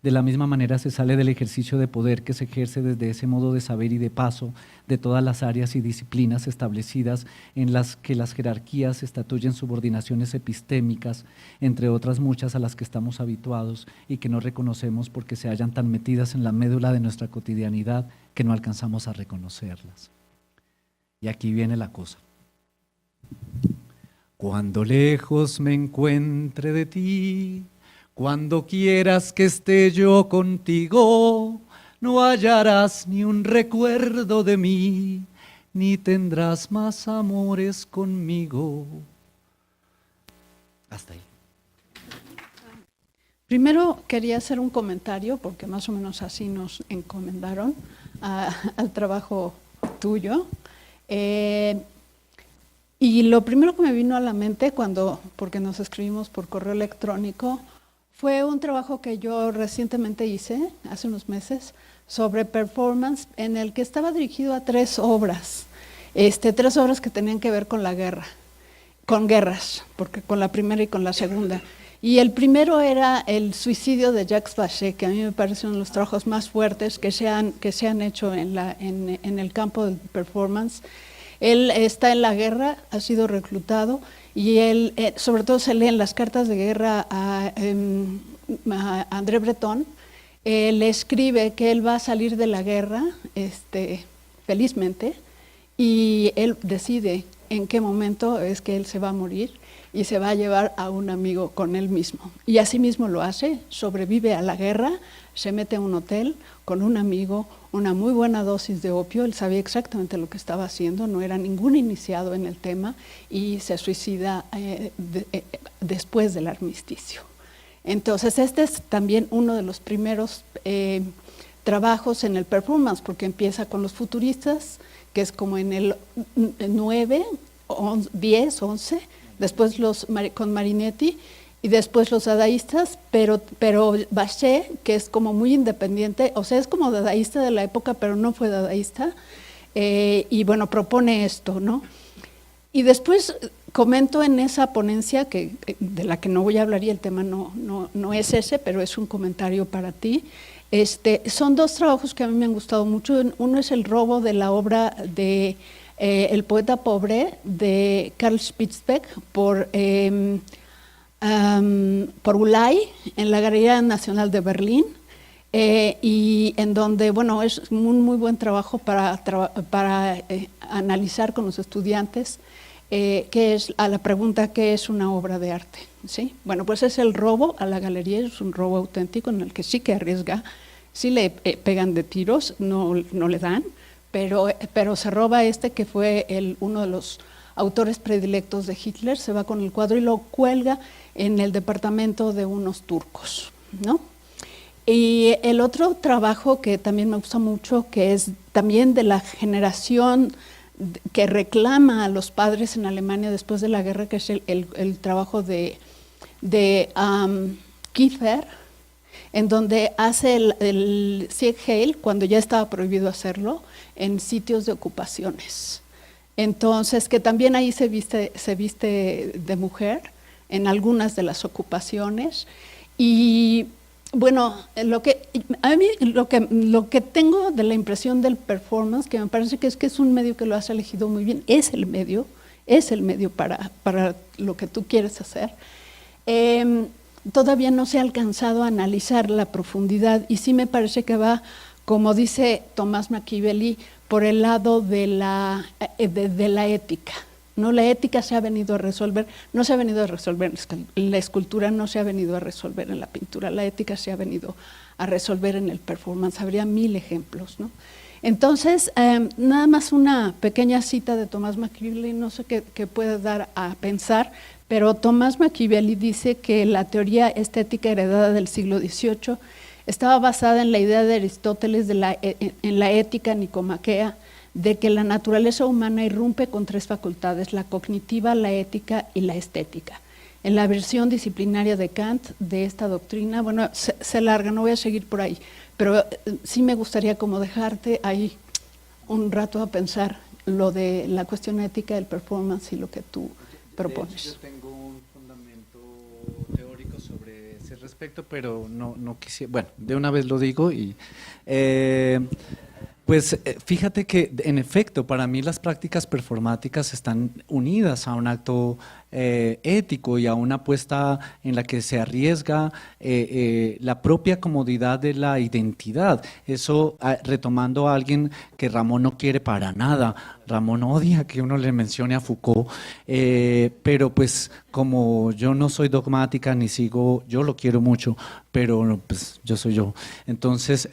De la misma manera se sale del ejercicio de poder que se ejerce desde ese modo de saber y de paso de todas las áreas y disciplinas establecidas en las que las jerarquías estatuyen subordinaciones epistémicas, entre otras muchas a las que estamos habituados y que no reconocemos porque se hallan tan metidas en la médula de nuestra cotidianidad que no alcanzamos a reconocerlas. Y aquí viene la cosa. Cuando lejos me encuentre de ti, cuando quieras que esté yo contigo, no hallarás ni un recuerdo de mí, ni tendrás más amores conmigo. Hasta ahí. Primero quería hacer un comentario, porque más o menos así nos encomendaron al trabajo tuyo. Y lo primero que me vino a la mente porque nos escribimos por correo electrónico, fue un trabajo que yo recientemente hice, hace unos meses, sobre performance, en el que estaba dirigido a 3 obras, 3 obras que tenían que ver con la guerra, con guerras, porque con la primera y con la segunda. Y el primero era el suicidio de Jacques Vallée, que a mí me parece uno de los trabajos más fuertes que se han hecho en el campo del performance. Él está en la guerra, ha sido reclutado, y él, sobre todo se leen las cartas de guerra a André Breton. Él escribe que él va a salir de la guerra, felizmente, y él decide en qué momento es que él se va a morir. y se va a llevar a un amigo con él mismo. Y así mismo lo hace, sobrevive a la guerra, se mete a un hotel con un amigo, una muy buena dosis de opio, él sabía exactamente lo que estaba haciendo, no era ningún iniciado en el tema, y se suicida después del armisticio. Entonces este es también uno de los primeros trabajos en el performance, porque empieza con los futuristas, que es como en el 9, 10, 11, después con Marinetti, y después los dadaístas, pero Bashé, que es como muy independiente, o sea, es como dadaísta de la época, pero no fue dadaísta, y bueno, propone esto, ¿no? Y después comento en esa ponencia, de la que no voy a hablar y el tema no es ese, pero es un comentario para ti. Son dos trabajos que a mí me han gustado mucho. Uno es el robo de la obra de El poeta pobre, de Karl Spitzbeck, por Ulay, en la Galería Nacional de Berlín, y en donde, bueno, es un muy buen trabajo para analizar con los estudiantes qué es, a la pregunta ¿qué es una obra de arte? ¿Sí? Bueno, pues es el robo a la galería, es un robo auténtico en el que sí que arriesga, sí le pegan de tiros, no le dan, pero se roba que fue uno de los autores predilectos de Hitler, se va con el cuadro y lo cuelga en el departamento de unos turcos, ¿no? Y el otro trabajo que también me gusta mucho, que es también de la generación que reclama a los padres en Alemania después de la guerra, que es el trabajo de Kiefer, en donde hace el Sieg Heil, cuando ya estaba prohibido hacerlo, en sitios de ocupaciones. Entonces, que también ahí se viste de mujer en algunas de las ocupaciones. Y bueno, lo que tengo de la impresión del performance, que me parece que es un medio que lo has elegido muy bien, es el medio para lo que tú quieres hacer. Todavía no se ha alcanzado a analizar la profundidad y sí me parece que va, como dice Tomás Machiavelli, por el lado de la ética. ¿No? La ética se ha venido a resolver, no se ha venido a resolver en la escultura, no se ha venido a resolver en la pintura, la ética se ha venido a resolver en el performance, habría 1000 ejemplos, ¿no? Entonces, nada más una pequeña cita de Tomás Machiavelli, no sé qué puede dar a pensar, pero Tomás Machiavelli dice que la teoría estética heredada del siglo XVIII estaba basada en la idea de Aristóteles en la ética nicomaquea, de que la naturaleza humana irrumpe con 3 facultades, la cognitiva, la ética y la estética. En la versión disciplinaria de Kant de esta doctrina, bueno, se larga, no voy a seguir por ahí, pero sí me gustaría como dejarte ahí un rato a pensar lo de la cuestión ética del performance y lo que tú propones. De hecho, yo tengo un fundamento teórico sobre ese respecto, pero no quisiera, bueno, de una vez lo digo y... Pues fíjate que en efecto para mí las prácticas performáticas están unidas a un acto ético y a una apuesta en la que se arriesga la propia comodidad de la identidad. Eso retomando a alguien que Ramón no quiere para nada. Ramón odia que uno le mencione a Foucault, pero pues como yo no soy dogmática ni sigo, yo lo quiero mucho, pero pues yo soy yo. Entonces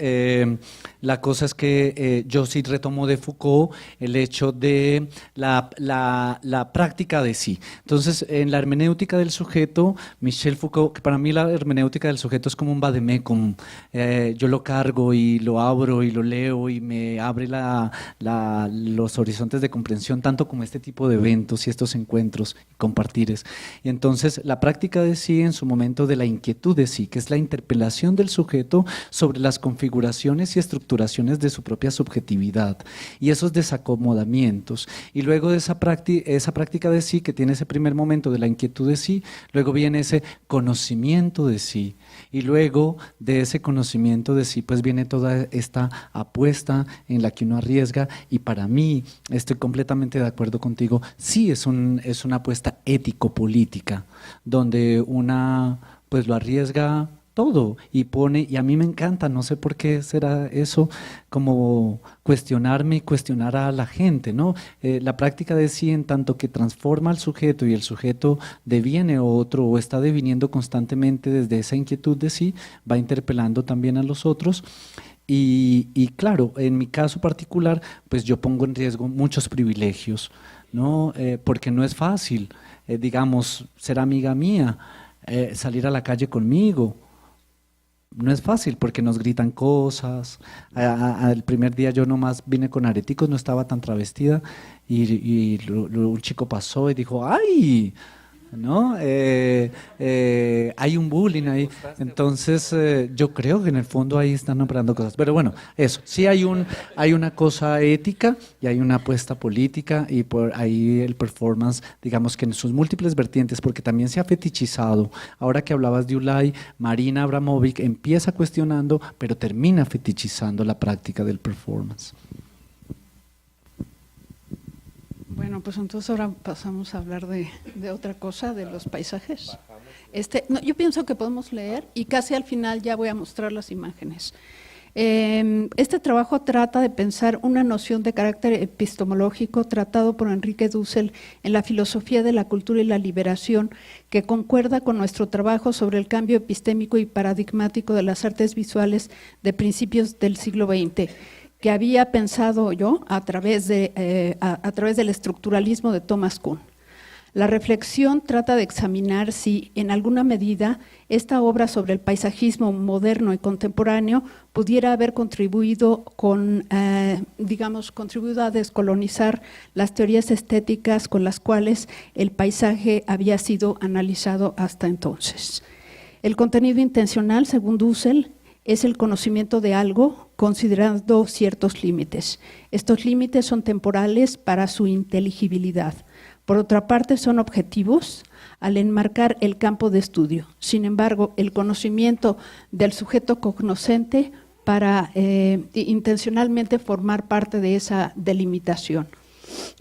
la cosa es que yo sí retomo de Foucault el hecho de la práctica de sí. Entonces en la hermenéutica del sujeto, Michel Foucault, que para mí la hermenéutica del sujeto es como un vademecum, yo lo cargo y lo abro y lo leo y me abre los horizontes de comprensión, tanto como este tipo de eventos y estos encuentros y compartires. Y entonces la práctica de sí en su momento de la inquietud de sí, que es la interpelación del sujeto sobre las configuraciones y estructuraciones de su propia subjetividad y esos desacomodamientos. Y luego de esa práctica de sí, que tiene ese primer momento de la inquietud de sí, luego viene ese conocimiento de sí. Y luego de ese conocimiento de sí, pues viene toda esta apuesta en la que uno arriesga, y para mí, estoy completamente de acuerdo contigo, sí es una apuesta ético-política, donde una pues lo arriesga todo y pone, y a mí me encanta, no sé por qué será eso, como cuestionarme y cuestionar a la gente, ¿no? La práctica de sí en tanto que transforma al sujeto y el sujeto deviene otro o está deviniendo constantemente desde esa inquietud de sí, va interpelando también a los otros. Y claro, en mi caso particular, pues yo pongo en riesgo muchos privilegios, ¿no? Porque no es fácil, digamos, ser amiga mía, salir a la calle conmigo. No es fácil porque nos gritan cosas. El primer día yo nomás vine con areticos, no estaba tan travestida y un chico pasó y dijo, ¡ay! ¿No? Hay un bullying ahí. Entonces, yo creo que en el fondo ahí están operando cosas. Pero bueno, eso. Sí hay una cosa ética y hay una apuesta política y por ahí el performance, digamos que en sus múltiples vertientes, porque también se ha fetichizado. Ahora que hablabas de Ulay, Marina Abramovic empieza cuestionando, pero termina fetichizando la práctica del performance. Bueno, pues entonces ahora pasamos a hablar de otra cosa, de los paisajes. No, yo pienso que podemos leer y casi al final ya voy a mostrar las imágenes. Este trabajo trata de pensar una noción de carácter epistemológico tratado por Enrique Dussel en la filosofía de la cultura y la liberación, que concuerda con nuestro trabajo sobre el cambio epistémico y paradigmático de las artes visuales de principios del siglo XX, que había pensado yo a través del estructuralismo de Thomas Kuhn. La reflexión trata de examinar si, en alguna medida, esta obra sobre el paisajismo moderno y contemporáneo pudiera haber contribuido a descolonizar las teorías estéticas con las cuales el paisaje había sido analizado hasta entonces. El contenido intencional, según Dussel, es el conocimiento de algo considerando ciertos límites. Estos límites son temporales para su inteligibilidad. Por otra parte, son objetivos al enmarcar el campo de estudio. Sin embargo, el conocimiento del sujeto cognoscente para intencionalmente formar parte de esa delimitación.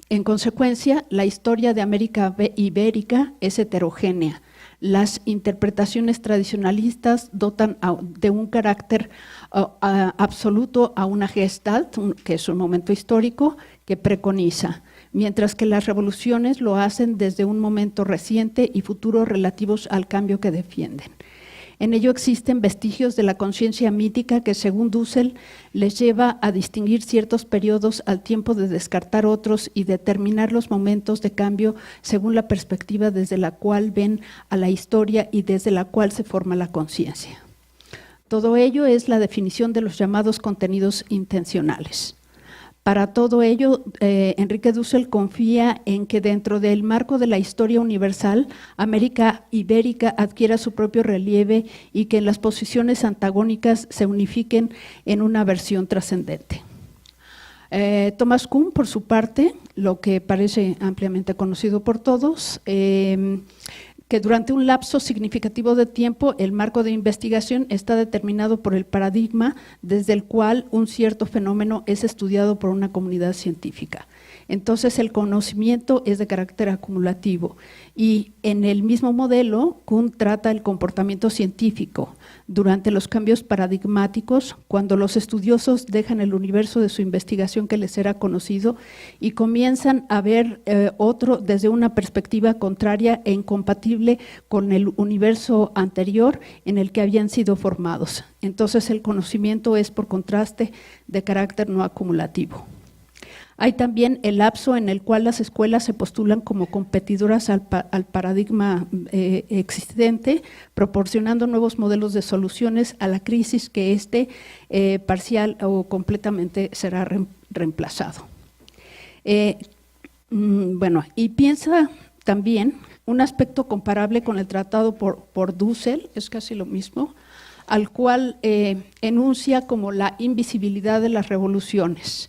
En consecuencia, la historia de América Ibérica es heterogénea. Las interpretaciones tradicionalistas dotan de un carácter absoluto a una gestalt, que es un momento histórico, que preconiza, mientras que las revoluciones lo hacen desde un momento reciente y futuro relativos al cambio que defienden. En ello existen vestigios de la conciencia mítica que, según Dussel, les lleva a distinguir ciertos periodos al tiempo de descartar otros y determinar los momentos de cambio según la perspectiva desde la cual ven a la historia y desde la cual se forma la conciencia. Todo ello es la definición de los llamados contenidos intencionales. Para todo ello, Enrique Dussel confía en que dentro del marco de la historia universal, América Ibérica adquiera su propio relieve y que las posiciones antagónicas se unifiquen en una versión trascendente. Thomas Kuhn, por su parte, lo que parece ampliamente conocido por todos, que durante un lapso significativo de tiempo el marco de investigación está determinado por el paradigma desde el cual un cierto fenómeno es estudiado por una comunidad científica. Entonces el conocimiento es de carácter acumulativo y en el mismo modelo Kuhn trata el comportamiento científico durante los cambios paradigmáticos, cuando los estudiosos dejan el universo de su investigación que les era conocido y comienzan a ver otro desde una perspectiva contraria e incompatible con el universo anterior en el que habían sido formados. Entonces el conocimiento es, por contraste, de carácter no acumulativo. Hay también el lapso en el cual las escuelas se postulan como competidoras al paradigma existente, proporcionando nuevos modelos de soluciones a la crisis que parcial o completamente será reemplazado. Y piensa también un aspecto comparable con el tratado por Dussel, es casi lo mismo, al cual enuncia como la invisibilidad de las revoluciones.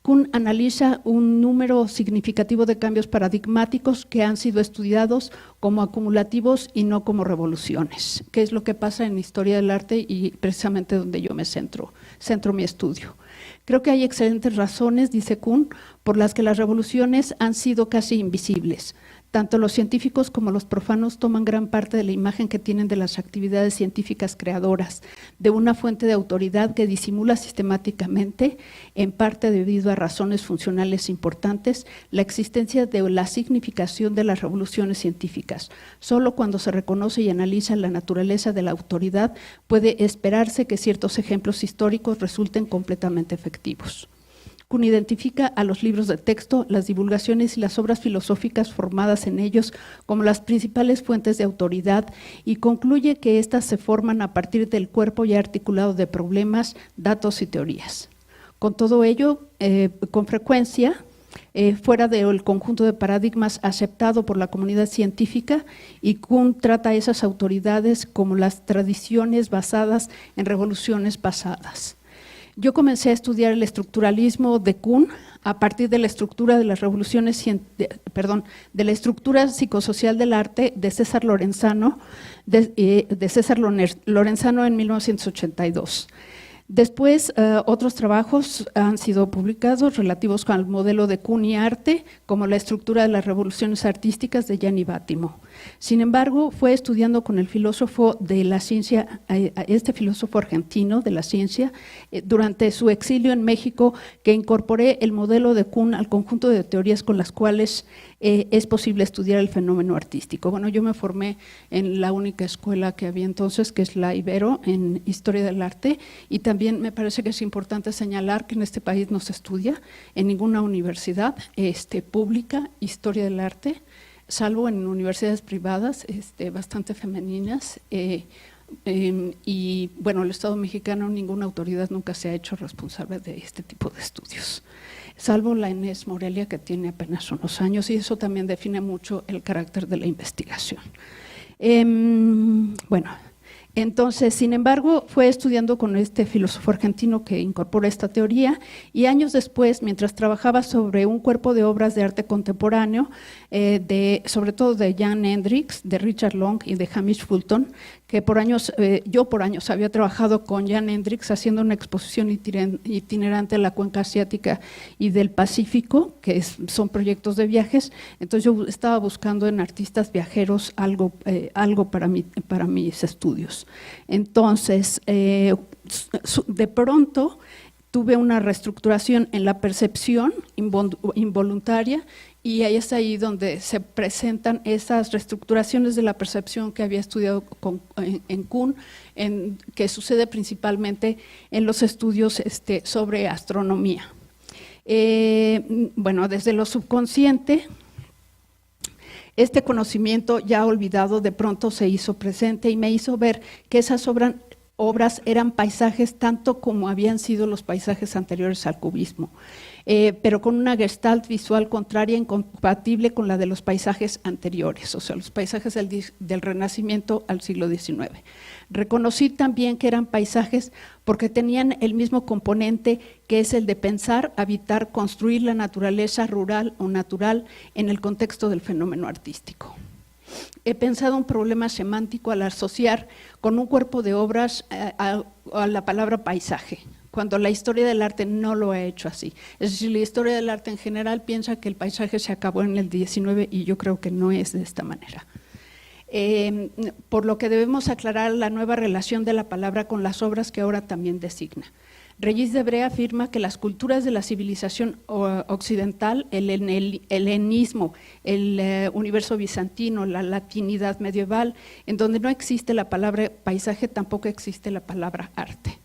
Kuhn analiza un número significativo de cambios paradigmáticos que han sido estudiados como acumulativos y no como revoluciones, que es lo que pasa en historia del arte y precisamente donde yo me centro mi estudio. Creo que hay excelentes razones, dice Kuhn, por las que las revoluciones han sido casi invisibles. Tanto los científicos como los profanos toman gran parte de la imagen que tienen de las actividades científicas creadoras, de una fuente de autoridad que disimula sistemáticamente, en parte debido a razones funcionales importantes, la existencia de la significación de las revoluciones científicas. Solo cuando se reconoce y analiza la naturaleza de la autoridad puede esperarse que ciertos ejemplos históricos resulten completamente efectivos. Kuhn identifica a los libros de texto, las divulgaciones y las obras filosóficas formadas en ellos como las principales fuentes de autoridad y concluye que éstas se forman a partir del cuerpo ya articulado de problemas, datos y teorías. Con todo ello, con frecuencia, fuera del conjunto de paradigmas aceptado por la comunidad científica, y Kuhn trata a esas autoridades como las tradiciones basadas en revoluciones pasadas. Yo comencé a estudiar el estructuralismo de Kuhn a partir de la estructura de las revoluciones, de la estructura psicosocial del arte de César Lorenzano, Lorenzano en 1982. Después, otros trabajos han sido publicados relativos al modelo de Kuhn y arte, como la estructura de las revoluciones artísticas de Gianni Vattimo. Sin embargo, fue estudiando con el filósofo de la ciencia, este filósofo argentino de la ciencia, durante su exilio en México, que incorporé el modelo de Kuhn al conjunto de teorías con las cuales es posible estudiar el fenómeno artístico. Bueno, yo me formé en la única escuela que había entonces, que es la Ibero, en Historia del Arte, y también me parece que es importante señalar que en este país no se estudia en ninguna universidad pública Historia del Arte, salvo en universidades privadas bastante femeninas, y bueno, el Estado mexicano, ninguna autoridad nunca se ha hecho responsable de este tipo de estudios, salvo la Inés Morelia, que tiene apenas unos años, y eso también define mucho el carácter de la investigación. Bueno, entonces, sin embargo, fue estudiando con este filósofo argentino que incorpora esta teoría, y años después, mientras trabajaba sobre un cuerpo de obras de arte contemporáneo, sobre todo de Jan Hendricks, de Richard Long y de Hamish Fulton, que yo por años había trabajado con Jan Hendricks haciendo una exposición itinerante en la cuenca asiática y del Pacífico, que son proyectos de viajes. Entonces yo estaba buscando en artistas viajeros algo para mis estudios. Entonces, de pronto tuve una reestructuración en la percepción involuntaria, y ahí es ahí donde se presentan esas reestructuraciones de la percepción que había estudiado en Kuhn, que sucede principalmente en los estudios sobre astronomía. Bueno, desde lo subconsciente, este conocimiento ya olvidado de pronto se hizo presente y me hizo ver que esas obras eran paisajes tanto como habían sido los paisajes anteriores al cubismo, pero con una gestalt visual contraria, incompatible con la de los paisajes anteriores, o sea, los paisajes del Renacimiento al siglo XIX. Reconocí también que eran paisajes porque tenían el mismo componente, que es el de pensar, habitar, construir la naturaleza rural o natural en el contexto del fenómeno artístico. He pensado un problema semántico al asociar con un cuerpo de obras a la palabra paisaje, cuando la historia del arte no lo ha hecho así. Es decir, la historia del arte en general piensa que el paisaje se acabó en el XIX, y yo creo que no es de esta manera. Por lo que debemos aclarar la nueva relación de la palabra con las obras que ahora también designa. Regis Debray afirma que las culturas de la civilización occidental, el helenismo, el universo bizantino, la latinidad medieval, en donde no existe la palabra paisaje, tampoco existe la palabra arte.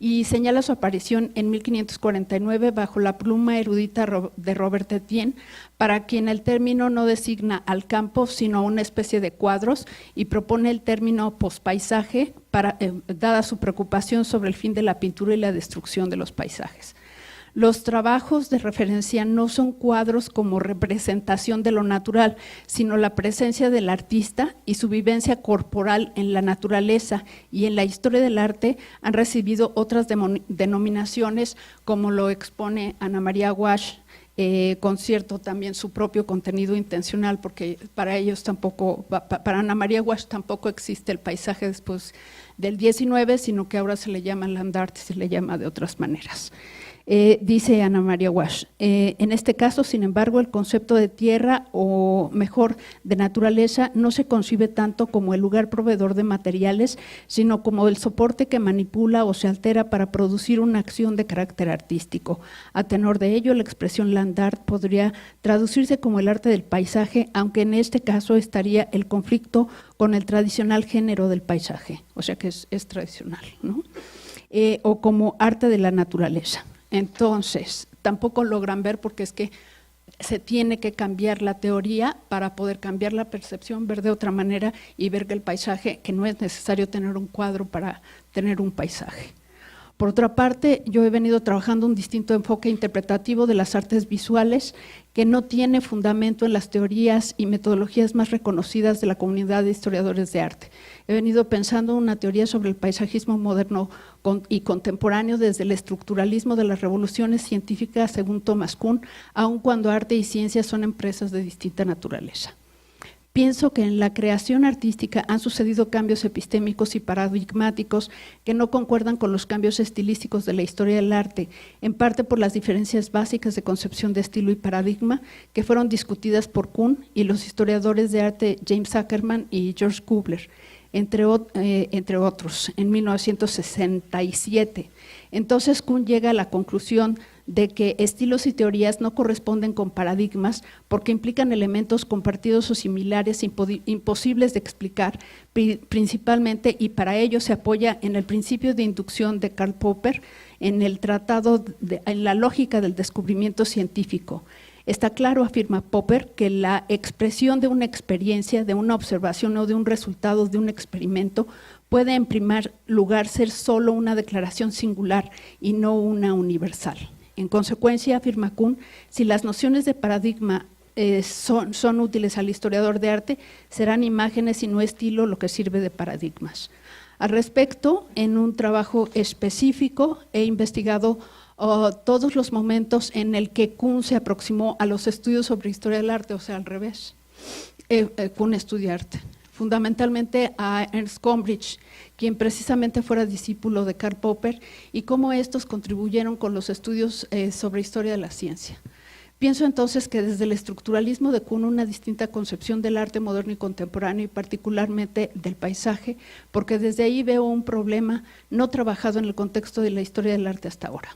Y señala su aparición en 1549 bajo la pluma erudita de Robert Estienne, para quien el término no designa al campo, sino a una especie de cuadros, y propone el término pospaisaje, dada su preocupación sobre el fin de la pintura y la destrucción de los paisajes. Los trabajos de referencia no son cuadros como representación de lo natural, sino la presencia del artista y su vivencia corporal en la naturaleza, y en la historia del arte han recibido otras denominaciones, como lo expone Ana María Walsh, con cierto también su propio contenido intencional, porque para Ana María Walsh tampoco existe el paisaje después del XIX, sino que ahora se le llama land art y se le llama de otras maneras. Dice Ana María Walsh, en este caso, sin embargo, el concepto de tierra, o mejor, de naturaleza, no se concibe tanto como el lugar proveedor de materiales, sino como el soporte que manipula o se altera para producir una acción de carácter artístico. A tenor de ello, la expresión land art podría traducirse como el arte del paisaje, aunque en este caso estaría el conflicto con el tradicional género del paisaje, o sea que es tradicional, ¿no? O como arte de la naturaleza. Entonces, tampoco logran ver, porque es que se tiene que cambiar la teoría para poder cambiar la percepción, ver de otra manera y ver que el paisaje, que no es necesario tener un cuadro para tener un paisaje. Por otra parte, yo he venido trabajando un distinto enfoque interpretativo de las artes visuales que no tiene fundamento en las teorías y metodologías más reconocidas de la comunidad de historiadores de arte. He venido pensando una teoría sobre el paisajismo moderno y contemporáneo desde el estructuralismo de las revoluciones científicas según Thomas Kuhn, aun cuando arte y ciencia son empresas de distinta naturaleza. Pienso que en la creación artística han sucedido cambios epistémicos y paradigmáticos que no concuerdan con los cambios estilísticos de la historia del arte, en parte por las diferencias básicas de concepción de estilo y paradigma que fueron discutidas por Kuhn y los historiadores de arte James Ackerman y George Kubler, entre otros, en 1967. Entonces Kuhn llega a la conclusión de que estilos y teorías no corresponden con paradigmas porque implican elementos compartidos o similares imposibles de explicar principalmente, y para ello se apoya en el principio de inducción de Karl Popper en el tratado en la lógica del descubrimiento científico. Está claro, afirma Popper, que la expresión de una experiencia, de una observación o de un resultado de un experimento puede en primer lugar ser solo una declaración singular y no una universal. En consecuencia, afirma Kuhn, si las nociones de paradigma son útiles al historiador de arte, serán imágenes y no estilo lo que sirve de paradigmas. Al respecto, en un trabajo específico he investigado todos los momentos en el que Kuhn se aproximó a los estudios sobre historia del arte, o sea, al revés. Kuhn estudia arte, fundamentalmente a Ernst Gombrich, quien precisamente fuera discípulo de Karl Popper, y cómo estos contribuyeron con los estudios sobre historia de la ciencia. Pienso entonces que desde el estructuralismo de Kuhn una distinta concepción del arte moderno y contemporáneo, y particularmente del paisaje, porque desde ahí veo un problema no trabajado en el contexto de la historia del arte hasta ahora.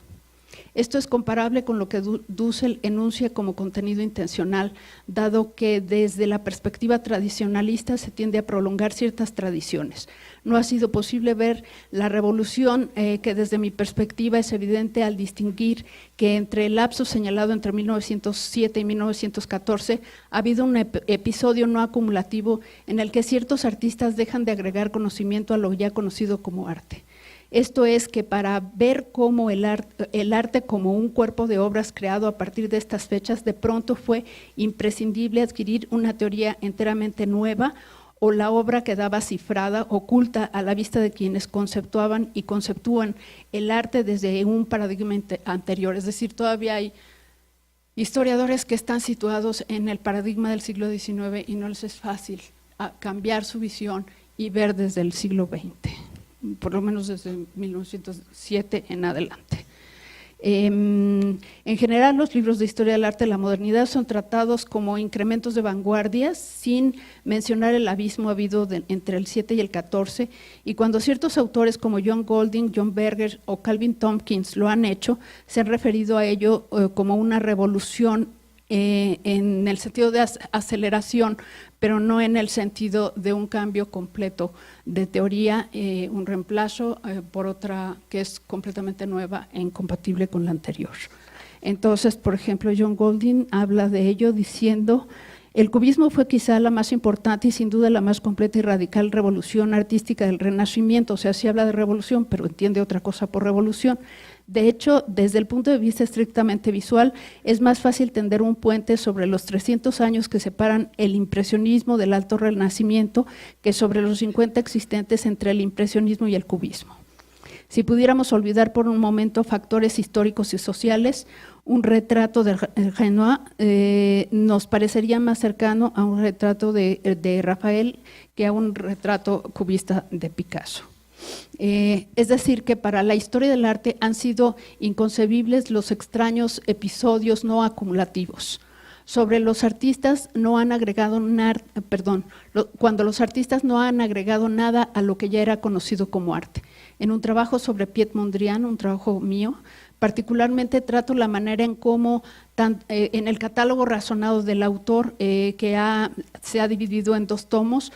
Esto es comparable con lo que Dussel enuncia como contenido intencional, dado que desde la perspectiva tradicionalista se tiende a prolongar ciertas tradiciones. No ha sido posible ver la revolución que desde mi perspectiva es evidente al distinguir que entre el lapso señalado entre 1907 y 1914 ha habido un episodio no acumulativo en el que ciertos artistas dejan de agregar conocimiento a lo ya conocido como arte. Esto es que para ver cómo el arte como un cuerpo de obras creado a partir de estas fechas, de pronto fue imprescindible adquirir una teoría enteramente nueva, o la obra quedaba cifrada, oculta a la vista de quienes conceptuaban y conceptúan el arte desde un paradigma anterior. Es decir, todavía hay historiadores que están situados en el paradigma del siglo XIX y no les es fácil cambiar su visión y ver desde el siglo XX. Por lo menos desde 1907 en adelante. En general, los libros de historia del arte de la modernidad son tratados como incrementos de vanguardias, sin mencionar el abismo habido entre el 7 y el 14, y cuando ciertos autores como John Golding, John Berger o Calvin Tompkins lo han hecho, se han referido a ello como una revolución en el sentido de aceleración, pero no en el sentido de un cambio completo de teoría, un reemplazo por otra que es completamente nueva e incompatible con la anterior. Entonces, por ejemplo, John Golding habla de ello diciendo: el cubismo fue quizá la más importante y sin duda la más completa y radical revolución artística del Renacimiento. O sea, sí habla de revolución, pero entiende otra cosa por revolución. De hecho, desde el punto de vista estrictamente visual, es más fácil tender un puente sobre los 300 años que separan el impresionismo del Alto Renacimiento que sobre los 50 existentes entre el impresionismo y el cubismo. Si pudiéramos olvidar por un momento factores históricos y sociales, un retrato de Renoir nos parecería más cercano a un retrato de Rafael que a un retrato cubista de Picasso. Es decir, que para la historia del arte han sido inconcebibles los extraños episodios no acumulativos. Sobre los artistas no han agregado cuando los artistas no han agregado nada a lo que ya era conocido como arte. En un trabajo sobre Piet Mondrian, un trabajo mío, particularmente trato la manera en cómo en el catálogo razonado del autor, se ha dividido en 2 tomos,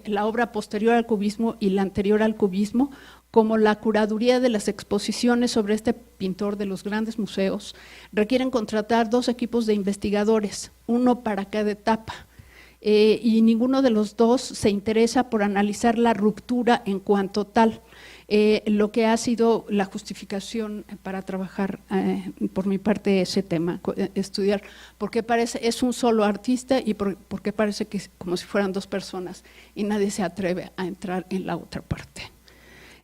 la obra posterior al cubismo y la anterior al cubismo, como la curaduría de las exposiciones sobre este pintor de los grandes museos, requieren contratar 2 equipos de investigadores, uno para cada etapa, y ninguno de los 2 se interesa por analizar la ruptura en cuanto tal, lo que ha sido la justificación para trabajar por mi parte ese tema, estudiar por qué es un solo artista y por qué parece que es como si fueran 2 personas y nadie se atreve a entrar en la otra parte.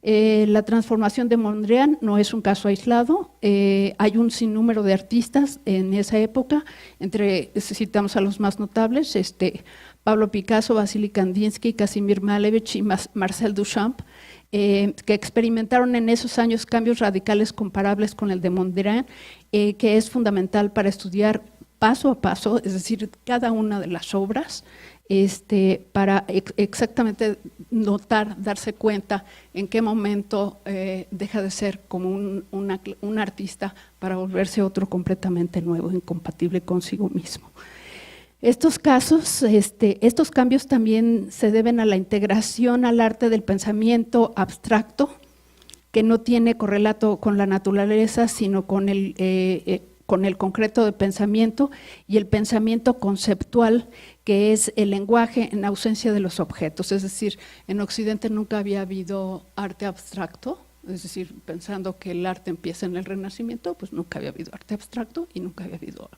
La transformación de Mondrian no es un caso aislado, hay un sinnúmero de artistas en esa época, citamos a los más notables, Pablo Picasso, Vasily Kandinsky, Kazimir Malevich y Marcel Duchamp, que experimentaron en esos años cambios radicales comparables con el de Mondrian, que es fundamental para estudiar paso a paso, es decir, cada una de las obras, para exactamente notar, darse cuenta en qué momento deja de ser como un artista para volverse otro completamente nuevo, incompatible consigo mismo. Estos cambios también se deben a la integración al arte del pensamiento abstracto, que no tiene correlato con la naturaleza, sino con el concreto de pensamiento, y el pensamiento conceptual, que es el lenguaje en ausencia de los objetos. Es decir, en Occidente nunca había habido arte abstracto, es decir, pensando que el arte empieza en el Renacimiento, pues nunca había habido arte abstracto y nunca había habido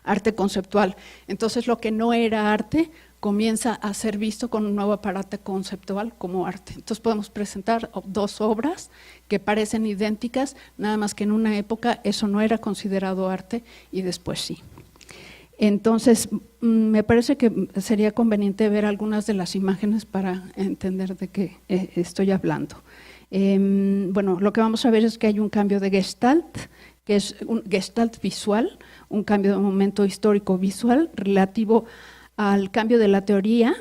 arte conceptual. Entonces, lo que no era arte comienza a ser visto con un nuevo aparato conceptual como arte. Entonces podemos presentar 2 obras que parecen idénticas, nada más que en una época eso no era considerado arte y después sí. Entonces, me parece que sería conveniente ver algunas de las imágenes para entender de qué estoy hablando. Bueno, lo que vamos a ver es que hay un cambio de gestalt, que es un gestalt visual, un cambio de momento histórico visual relativo al cambio de la teoría,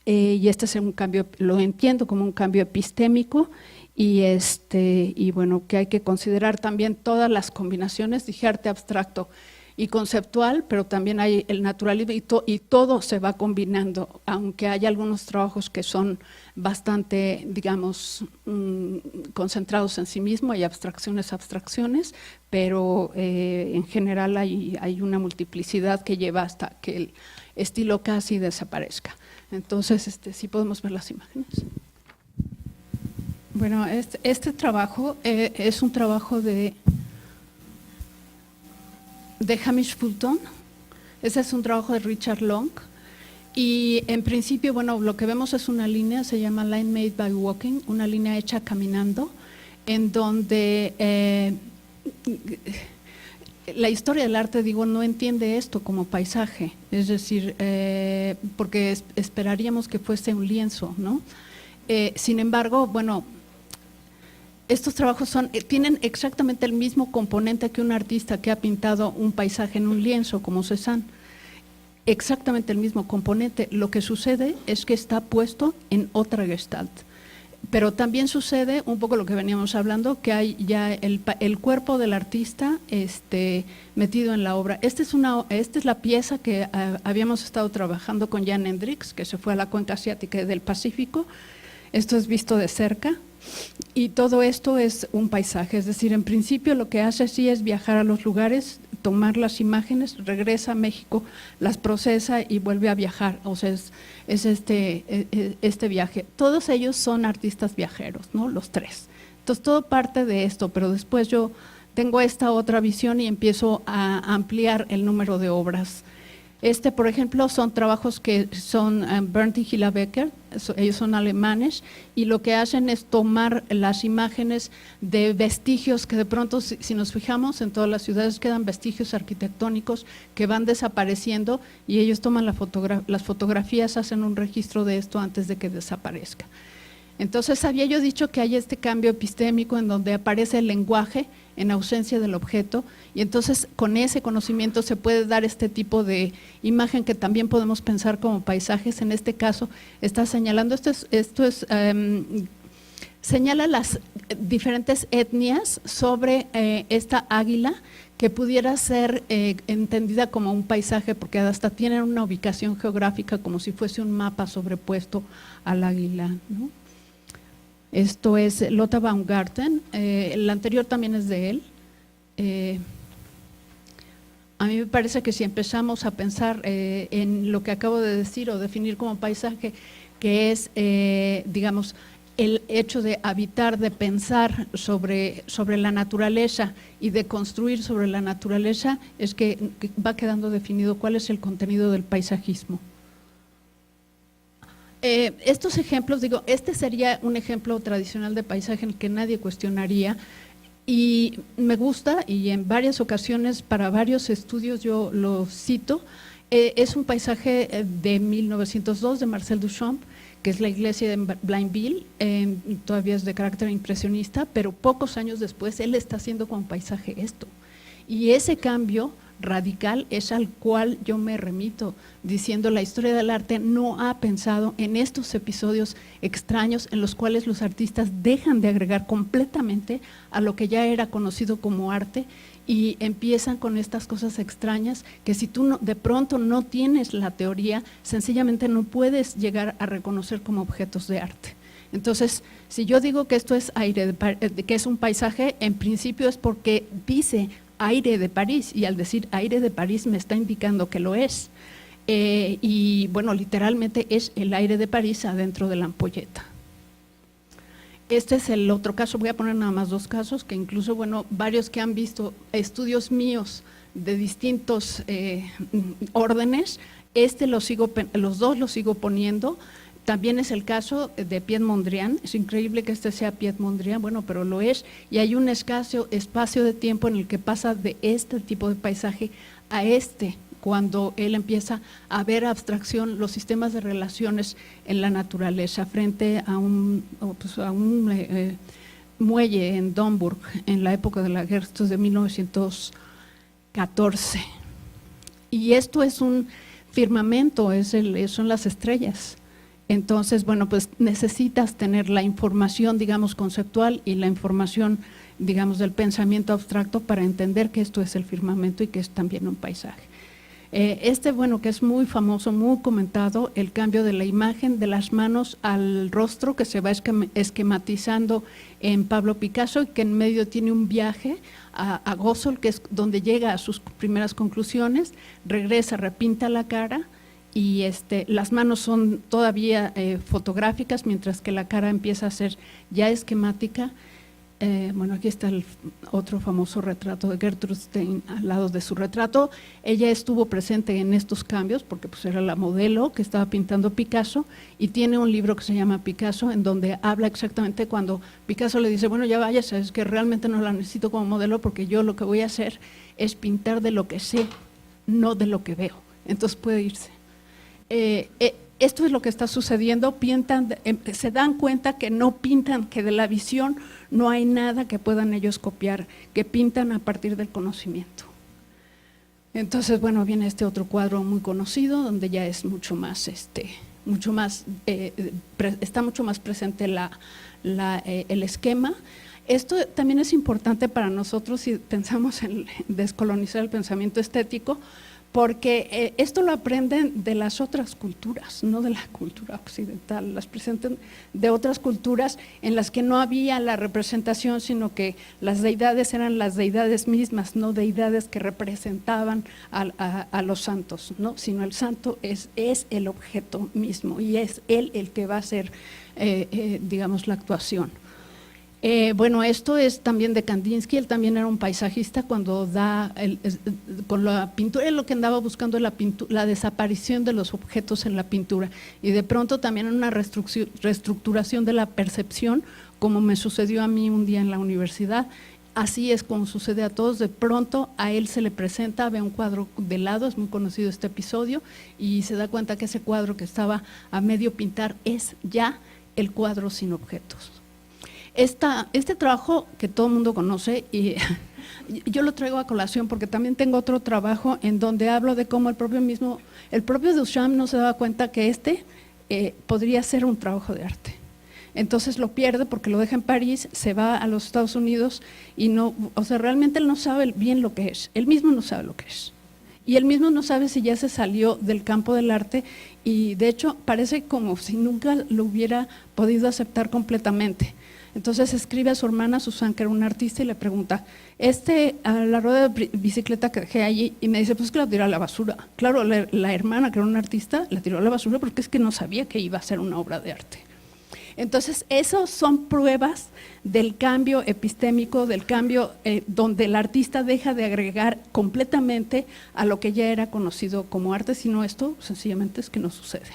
y este es un cambio, lo entiendo como un cambio epistémico, y bueno, que hay que considerar también todas las combinaciones, dije arte abstracto y conceptual, pero también hay el naturalismo y todo se va combinando, aunque hay algunos trabajos que son bastante, digamos, concentrados en sí mismo, hay abstracciones, pero en general hay una multiplicidad que lleva hasta que el estilo casi desaparezca. Entonces, sí podemos ver las imágenes. Bueno, este trabajo es un trabajo de Hamish Fulton. Ese es un trabajo de Richard Long, y en principio, bueno, lo que vemos es una línea, se llama Line Made by Walking, una línea hecha caminando, en donde la historia del arte, digo, no entiende esto como paisaje, es decir, porque esperaríamos que fuese un lienzo, ¿no? Sin embargo, bueno, estos trabajos tienen exactamente el mismo componente que un artista que ha pintado un paisaje en un lienzo, como Cézanne. Exactamente el mismo componente. Lo que sucede es que está puesto en otra gestalt. Pero también sucede un poco lo que veníamos hablando, que hay ya el cuerpo del artista metido en la obra. Esta es la pieza que habíamos estado trabajando con Jan Hendricks, que se fue a la cuenca asiática del Pacífico. Esto es visto de cerca. Y todo esto es un paisaje, es decir, en principio lo que hace sí es viajar a los lugares, tomar las imágenes, regresa a México, las procesa y vuelve a viajar, o sea, es este viaje. Todos ellos son artistas viajeros, ¿no? Los 3. Entonces todo parte de esto, pero después yo tengo esta otra visión y empiezo a ampliar el número de obras. Por ejemplo, son trabajos que son Berndt y Hilla Becker, ellos son alemanes, y lo que hacen es tomar las imágenes de vestigios que de pronto, si nos fijamos, en todas las ciudades quedan vestigios arquitectónicos que van desapareciendo, y ellos toman las fotografías, hacen un registro de esto antes de que desaparezca. Entonces, había yo dicho que hay este cambio epistémico en donde aparece el lenguaje en ausencia del objeto, y entonces con ese conocimiento se puede dar este tipo de imagen que también podemos pensar como paisajes. En este caso está señalando, señala las diferentes etnias sobre esta águila que pudiera ser entendida como un paisaje, porque hasta tienen una ubicación geográfica como si fuese un mapa sobrepuesto al águila, ¿no? Esto es Lothar Baumgarten, el anterior también es de él. A mí me parece que si empezamos a pensar en lo que acabo de decir o definir como paisaje, que es, digamos, el hecho de habitar, de pensar sobre la naturaleza y de construir sobre la naturaleza, es que va quedando definido cuál es el contenido del paisajismo. Estos ejemplos, digo, este sería un ejemplo tradicional de paisaje en el que nadie cuestionaría, y me gusta, y en varias ocasiones para varios estudios yo lo cito. Es un paisaje de 1902 de Marcel Duchamp, que es la iglesia de Blainville, todavía es de carácter impresionista, pero pocos años después él está haciendo como paisaje esto, y ese cambio radical es al cual yo me remito, diciendo la historia del arte no ha pensado en estos episodios extraños en los cuales los artistas dejan de agregar completamente a lo que ya era conocido como arte y empiezan con estas cosas extrañas que si tú de pronto no tienes la teoría, sencillamente no puedes llegar a reconocer como objetos de arte. Entonces, si yo digo que esto es que es un paisaje, en principio es porque dice aire de París, y al decir aire de París me está indicando que lo es. Y bueno, literalmente es el aire de París adentro de la ampolleta. Este es el otro caso, voy a poner nada más dos casos, que incluso, bueno, varios que han visto estudios míos de distintos órdenes, los dos los sigo poniendo. También es el caso de Piet Mondrian. Es increíble que este sea Piet Mondrian, bueno, pero lo es, y hay un escaso espacio de tiempo en el que pasa de este tipo de paisaje a cuando él empieza a ver abstracción, los sistemas de relaciones en la naturaleza, frente a un muelle en Domburg, en la época de la guerra, esto es de 1914. Y esto es un firmamento, son las estrellas. Entonces, bueno, pues necesitas tener la información, digamos, conceptual y la información, digamos, del pensamiento abstracto para entender que esto es el firmamento y que es también un paisaje. Bueno, que es muy famoso, muy comentado, el cambio de la imagen de las manos al rostro que se va esquematizando en Pablo Picasso, y que en medio tiene un viaje a Gosol, que es donde llega a sus primeras conclusiones, regresa, repinta la cara, y las manos son todavía fotográficas, mientras que la cara empieza a ser ya esquemática. Bueno, aquí está el otro famoso retrato de Gertrude Stein al lado de su retrato. Ella estuvo presente en estos cambios porque pues era la modelo que estaba pintando Picasso, y tiene un libro que se llama Picasso, en donde habla exactamente cuando Picasso le dice, bueno, ya váyase, es que realmente no la necesito como modelo porque yo lo que voy a hacer es pintar de lo que sé, no de lo que veo. Entonces puede irse. Esto es lo que está sucediendo, se dan cuenta que no pintan, que de la visión no hay nada que puedan ellos copiar, que pintan a partir del conocimiento. Entonces, bueno, viene este otro cuadro muy conocido, donde ya es mucho más, está mucho más presente el esquema. Esto también es importante para nosotros si pensamos en descolonizar el pensamiento estético, porque esto lo aprenden de las otras culturas, no de la cultura occidental, las presentan de otras culturas en las que no había la representación, sino que las deidades eran las deidades mismas, no deidades que representaban a los santos, ¿no? Sino el santo es el objeto mismo, y es él el que va a hacer, digamos, la actuación. Bueno, esto es también de Kandinsky, él también era un paisajista cuando con la pintura, él lo que andaba buscando es la desaparición de los objetos en la pintura y de pronto también una reestructuración de la percepción, como me sucedió a mí un día en la universidad. Así es como sucede a todos, de pronto a él se le presenta, ve un cuadro de lado, es muy conocido este episodio, y se da cuenta que ese cuadro que estaba a medio pintar es ya el cuadro sin objetos. Este trabajo que todo el mundo conoce, y yo lo traigo a colación porque también tengo otro trabajo en donde hablo de cómo el propio Duchamp no se daba cuenta que podría ser un trabajo de arte. Entonces lo pierde porque lo deja en París, se va a los Estados Unidos y realmente él no sabe bien lo que es, él mismo no sabe lo que es. Y él mismo no sabe si ya se salió del campo del arte y de hecho parece como si nunca lo hubiera podido aceptar completamente. Entonces escribe a su hermana Susan, que era una artista, y le pregunta, a la rueda de bicicleta que dejé allí, y me dice, pues que la tiró a la basura. Claro, la hermana, que era una artista, la tiró a la basura porque es que no sabía que iba a ser una obra de arte. Entonces, esos son pruebas del cambio epistémico, del cambio donde el artista deja de agregar completamente a lo que ya era conocido como arte, sino esto sencillamente es que no sucede.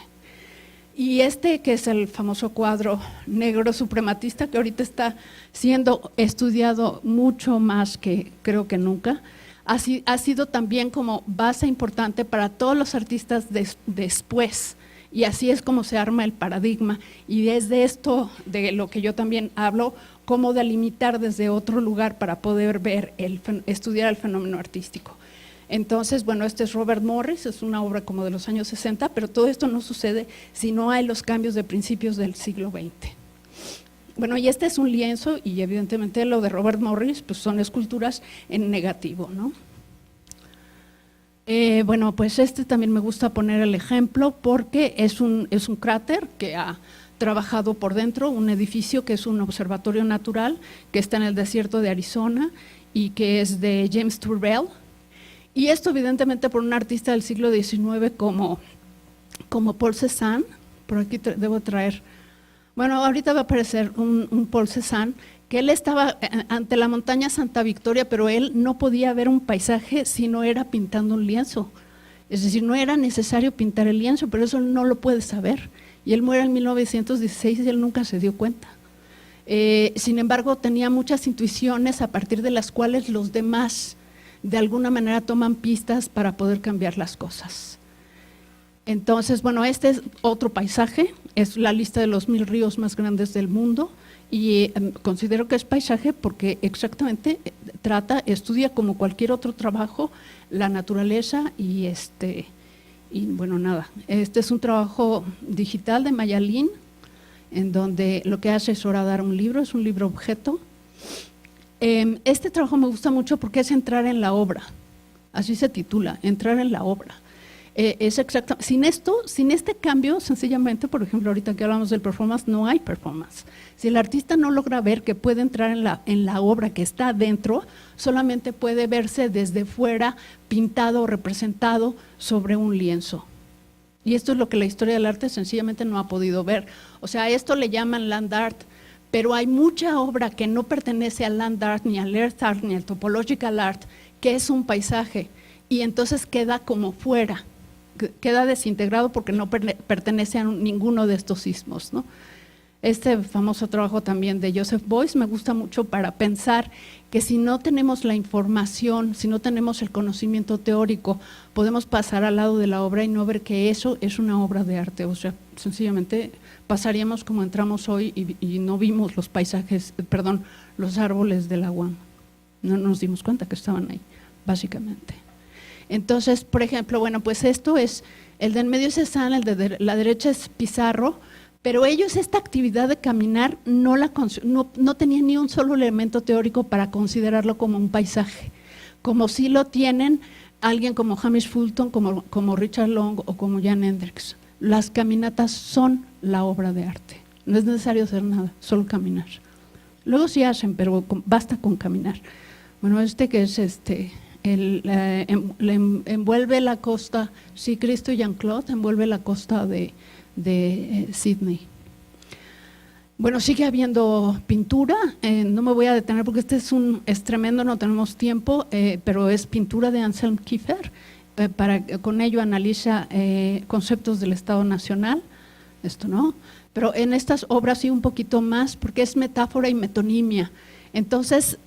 Y que es el famoso cuadro negro suprematista, que ahorita está siendo estudiado mucho más que creo que nunca, ha sido también como base importante para todos los artistas después. Y así es como se arma el paradigma. Y desde esto, de lo que yo también hablo, cómo delimitar desde otro lugar para poder ver, estudiar el fenómeno artístico. Entonces, bueno, este es Robert Morris, es una obra como de los años 60, pero todo esto no sucede si no hay los cambios de principios del siglo XX. Bueno, y este es un lienzo, y evidentemente lo de Robert Morris pues son esculturas en negativo, ¿no? Bueno, pues también me gusta poner el ejemplo porque es un cráter que ha trabajado por dentro, un edificio que es un observatorio natural que está en el desierto de Arizona y que es de James Turrell. Y esto evidentemente por un artista del siglo XIX como Paul Cézanne. Por aquí debo traer, bueno, ahorita va a aparecer un Paul Cézanne, que él estaba ante la montaña Santa Victoria, pero él no podía ver un paisaje si no era pintando un lienzo. Es decir, no era necesario pintar el lienzo, pero eso no lo puede saber. Y él muere en 1916 y él nunca se dio cuenta. Sin embargo, tenía muchas intuiciones a partir de las cuales los demás de alguna manera toman pistas para poder cambiar las cosas. Entonces, bueno, este es otro paisaje, es la lista de los 1000 ríos más grandes del mundo. Y considero que es paisaje porque exactamente estudia como cualquier otro trabajo la naturaleza y bueno, nada. Este es un trabajo digital de Mayalin, en donde lo que hace es horadar un libro, es un libro objeto. Este trabajo me gusta mucho porque es entrar en la obra, así se titula, entrar en la obra. Es exacto. Sin este cambio, sencillamente, por ejemplo, ahorita que hablamos del performance, no hay performance. Si el artista no logra ver que puede entrar en la obra que está dentro, solamente puede verse desde fuera, pintado o representado sobre un lienzo. Y esto es lo que la historia del arte sencillamente no ha podido ver. O sea, a esto le llaman land art, pero hay mucha obra que no pertenece al land art, ni al earth art, ni al topological art, que es un paisaje, y entonces queda como fuera. Queda desintegrado porque no pertenece a ninguno de estos ismos, ¿no? Este famoso trabajo también de Joseph Beuys me gusta mucho para pensar que si no tenemos la información, si no tenemos el conocimiento teórico, podemos pasar al lado de la obra y no ver que eso es una obra de arte. O sea, sencillamente pasaríamos como entramos hoy y no vimos los paisajes, los árboles de la UAM. No nos dimos cuenta que estaban ahí, básicamente. Entonces, por ejemplo, bueno, pues esto es, el de en medio es Cézanne, el de la derecha es Pizarro, pero ellos esta actividad de caminar no tenían ni un solo elemento teórico para considerarlo como un paisaje, como si lo tienen alguien como Hamish Fulton, como Richard Long o como Jan Hendricks. Las caminatas son la obra de arte, no es necesario hacer nada, solo caminar. Luego sí hacen, pero basta con caminar. Bueno, que es envuelve la costa, sí, Cristo y Jean-Claude envuelve la costa de Sydney. Bueno, sigue habiendo pintura, no me voy a detener porque es tremendo, no tenemos tiempo, pero es pintura de Anselm Kiefer. Con ello analiza conceptos del Estado Nacional, esto no, pero en estas obras sí un poquito más, porque es metáfora y metonimia. Entonces,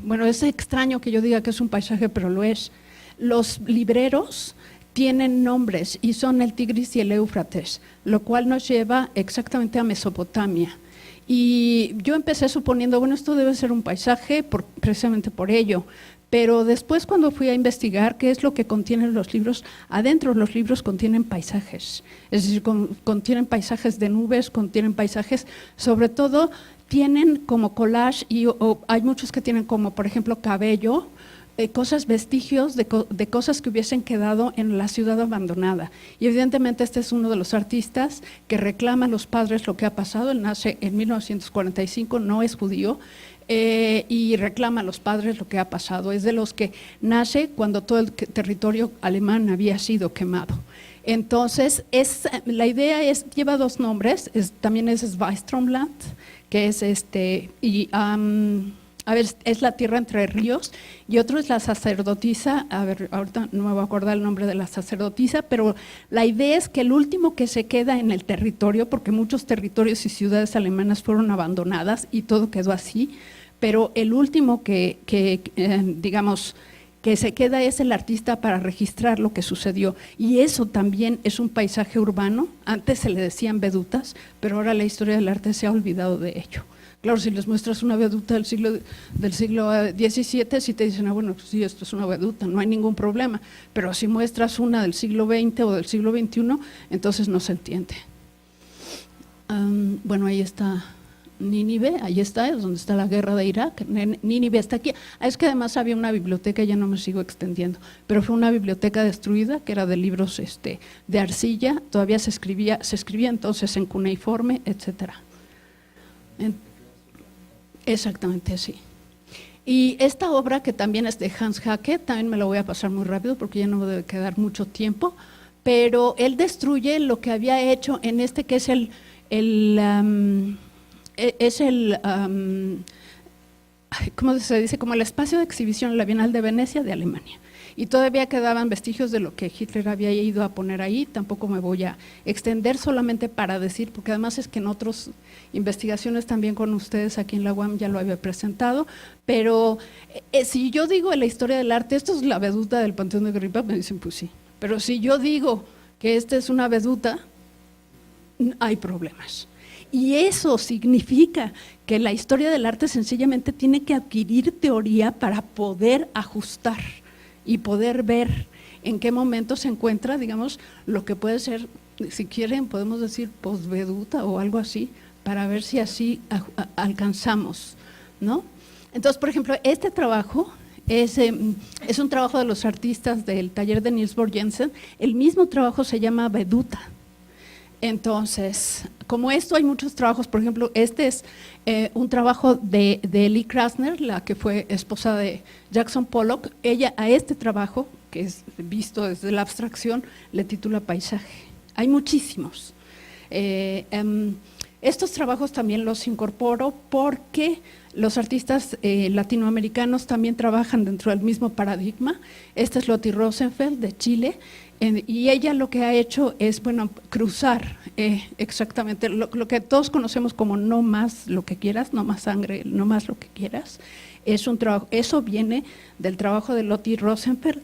bueno, es extraño que yo diga que es un paisaje, pero lo es. Los libreros tienen nombres y son el Tigris y el Éufrates, lo cual nos lleva exactamente a Mesopotamia. Y yo empecé suponiendo, bueno, esto debe ser un paisaje precisamente por ello, pero después cuando fui a investigar qué es lo que contienen los libros, adentro los libros contienen paisajes, es decir, contienen paisajes de nubes, contienen paisajes, sobre todo tienen como collage, o hay muchos que tienen como, por ejemplo, cabello, cosas, vestigios de cosas que hubiesen quedado en la ciudad abandonada. Y evidentemente este es uno de los artistas que reclama a los padres lo que ha pasado. Él nace en 1945, no es judío, y reclama a los padres lo que ha pasado. Es de los que nace cuando todo el territorio alemán había sido quemado. Entonces, la idea lleva dos nombres, también es Zweistromland, que es es la tierra entre ríos, y otro es la sacerdotisa, ahorita no me voy a acordar el nombre de la sacerdotisa, pero la idea es que el último que se queda en el territorio, porque muchos territorios y ciudades alemanas fueron abandonadas y todo quedó así, pero el último digamos, que se queda es el artista para registrar lo que sucedió, y eso también es un paisaje urbano. Antes se le decían vedutas, pero ahora la historia del arte se ha olvidado de ello. Claro, si les muestras una veduta del siglo XVII, sí te dicen, bueno, pues sí, esto es una veduta, no hay ningún problema, pero si muestras una del siglo XX o del siglo XXI, entonces no se entiende. Bueno, ahí está Nínive, ahí está, es donde está la guerra de Irak. Nínive está aquí. Es que además había una biblioteca, ya no me sigo extendiendo, pero fue una biblioteca destruida que era de libros de arcilla, todavía se escribía entonces en cuneiforme, etcétera. Exactamente, sí. Y esta obra, que también es de Hans Haacke, también me la voy a pasar muy rápido porque ya no me debe quedar mucho tiempo, pero él destruye lo que había hecho en que es ¿cómo se dice? Como el espacio de exhibición en la Bienal de Venecia de Alemania. Y todavía quedaban vestigios de lo que Hitler había ido a poner ahí. Tampoco me voy a extender, solamente para decir, porque además es que en otras investigaciones también con ustedes aquí en la UAM ya lo había presentado, pero si yo digo en la historia del arte, esto es la veduta del Panteón de Agrippa, me dicen pues sí, pero si yo digo que esta es una veduta, hay problemas. Y eso significa que la historia del arte sencillamente tiene que adquirir teoría para poder ajustar y poder ver en qué momento se encuentra, digamos, lo que puede ser, si quieren, podemos decir posveduta o algo así, para ver si así alcanzamos, ¿no? Entonces, por ejemplo, este trabajo es un trabajo de los artistas del taller de Niels Bohr Jensen. El mismo trabajo se llama Veduta. Entonces, como esto hay muchos trabajos, por ejemplo, este es un trabajo de Lee Krasner, la que fue esposa de Jackson Pollock. Ella a este trabajo, que es visto desde la abstracción, le titula Paisaje. Hay muchísimos. Estos trabajos también los incorporo porque los artistas latinoamericanos también trabajan dentro del mismo paradigma. Esta es Lotti Rosenfeld de Chile, y ella lo que ha hecho es, bueno, cruzar exactamente lo que todos conocemos como no más lo que quieras, no más sangre, no más lo que quieras. Es un trabajo, eso viene del trabajo de Lotti Rosenfeld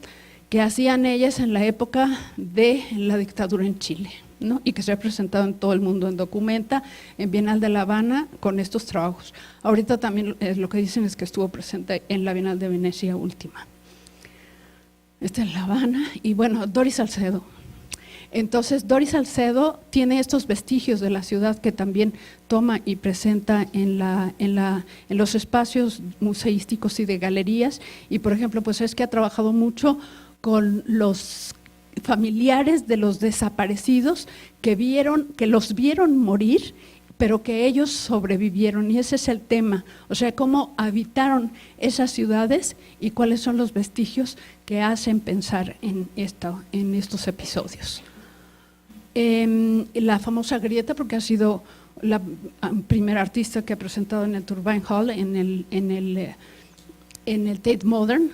que hacían ellas en la época de la dictadura en Chile, ¿no? Y que se ha presentado en todo el mundo en Documenta, en Bienal de La Habana, con estos trabajos. Ahorita también lo que dicen es que estuvo presente en la Bienal de Venecia última. Esta es La Habana, y bueno, Doris Salcedo. Entonces, Doris Salcedo tiene estos vestigios de la ciudad que también toma y presenta en los espacios museísticos y de galerías, y por ejemplo, pues es que ha trabajado mucho con los familiares de los desaparecidos que los vieron morir, pero que ellos sobrevivieron, y ese es el tema, o sea, cómo habitaron esas ciudades y cuáles son los vestigios que hacen pensar en estos episodios. La famosa grieta, porque ha sido la primera artista que ha presentado en el Turbine Hall, en el Tate Modern.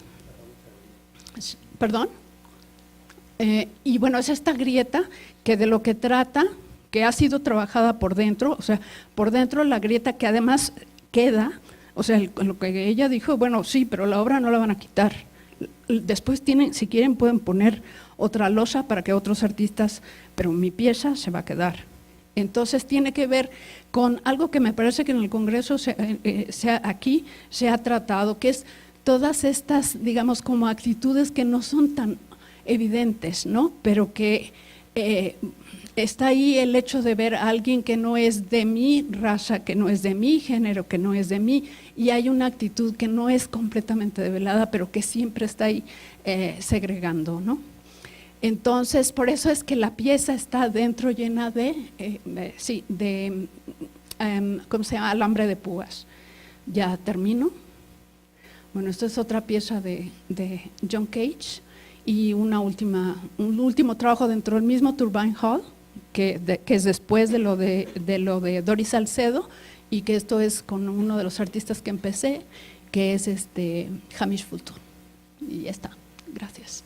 ¿Perdón? Y bueno, es esta grieta que de lo que trata, que ha sido trabajada por dentro, o sea, por dentro la grieta que además queda, o sea, lo que ella dijo, bueno, sí, pero la obra no la van a quitar. Después tienen, si quieren, pueden poner otra losa para que otros artistas, pero mi pieza se va a quedar. Entonces tiene que ver con algo que me parece que en el Congreso aquí se ha tratado, que es todas estas, digamos, como actitudes que no son tan evidentes, ¿no? Pero que está ahí el hecho de ver a alguien que no es de mi raza, que no es de mi género, que no es de mí, y hay una actitud que no es completamente develada, pero que siempre está ahí segregando, ¿no? Entonces, por eso es que la pieza está dentro llena ¿cómo se llama? Alambre de púas. Ya termino. Bueno, esta es otra pieza de John Cage y un último trabajo dentro del mismo Turbine Hall, que es después de lo de Doris Salcedo, y que esto es con uno de los artistas que empecé, que es Hamish Fulton. Y ya está. Gracias.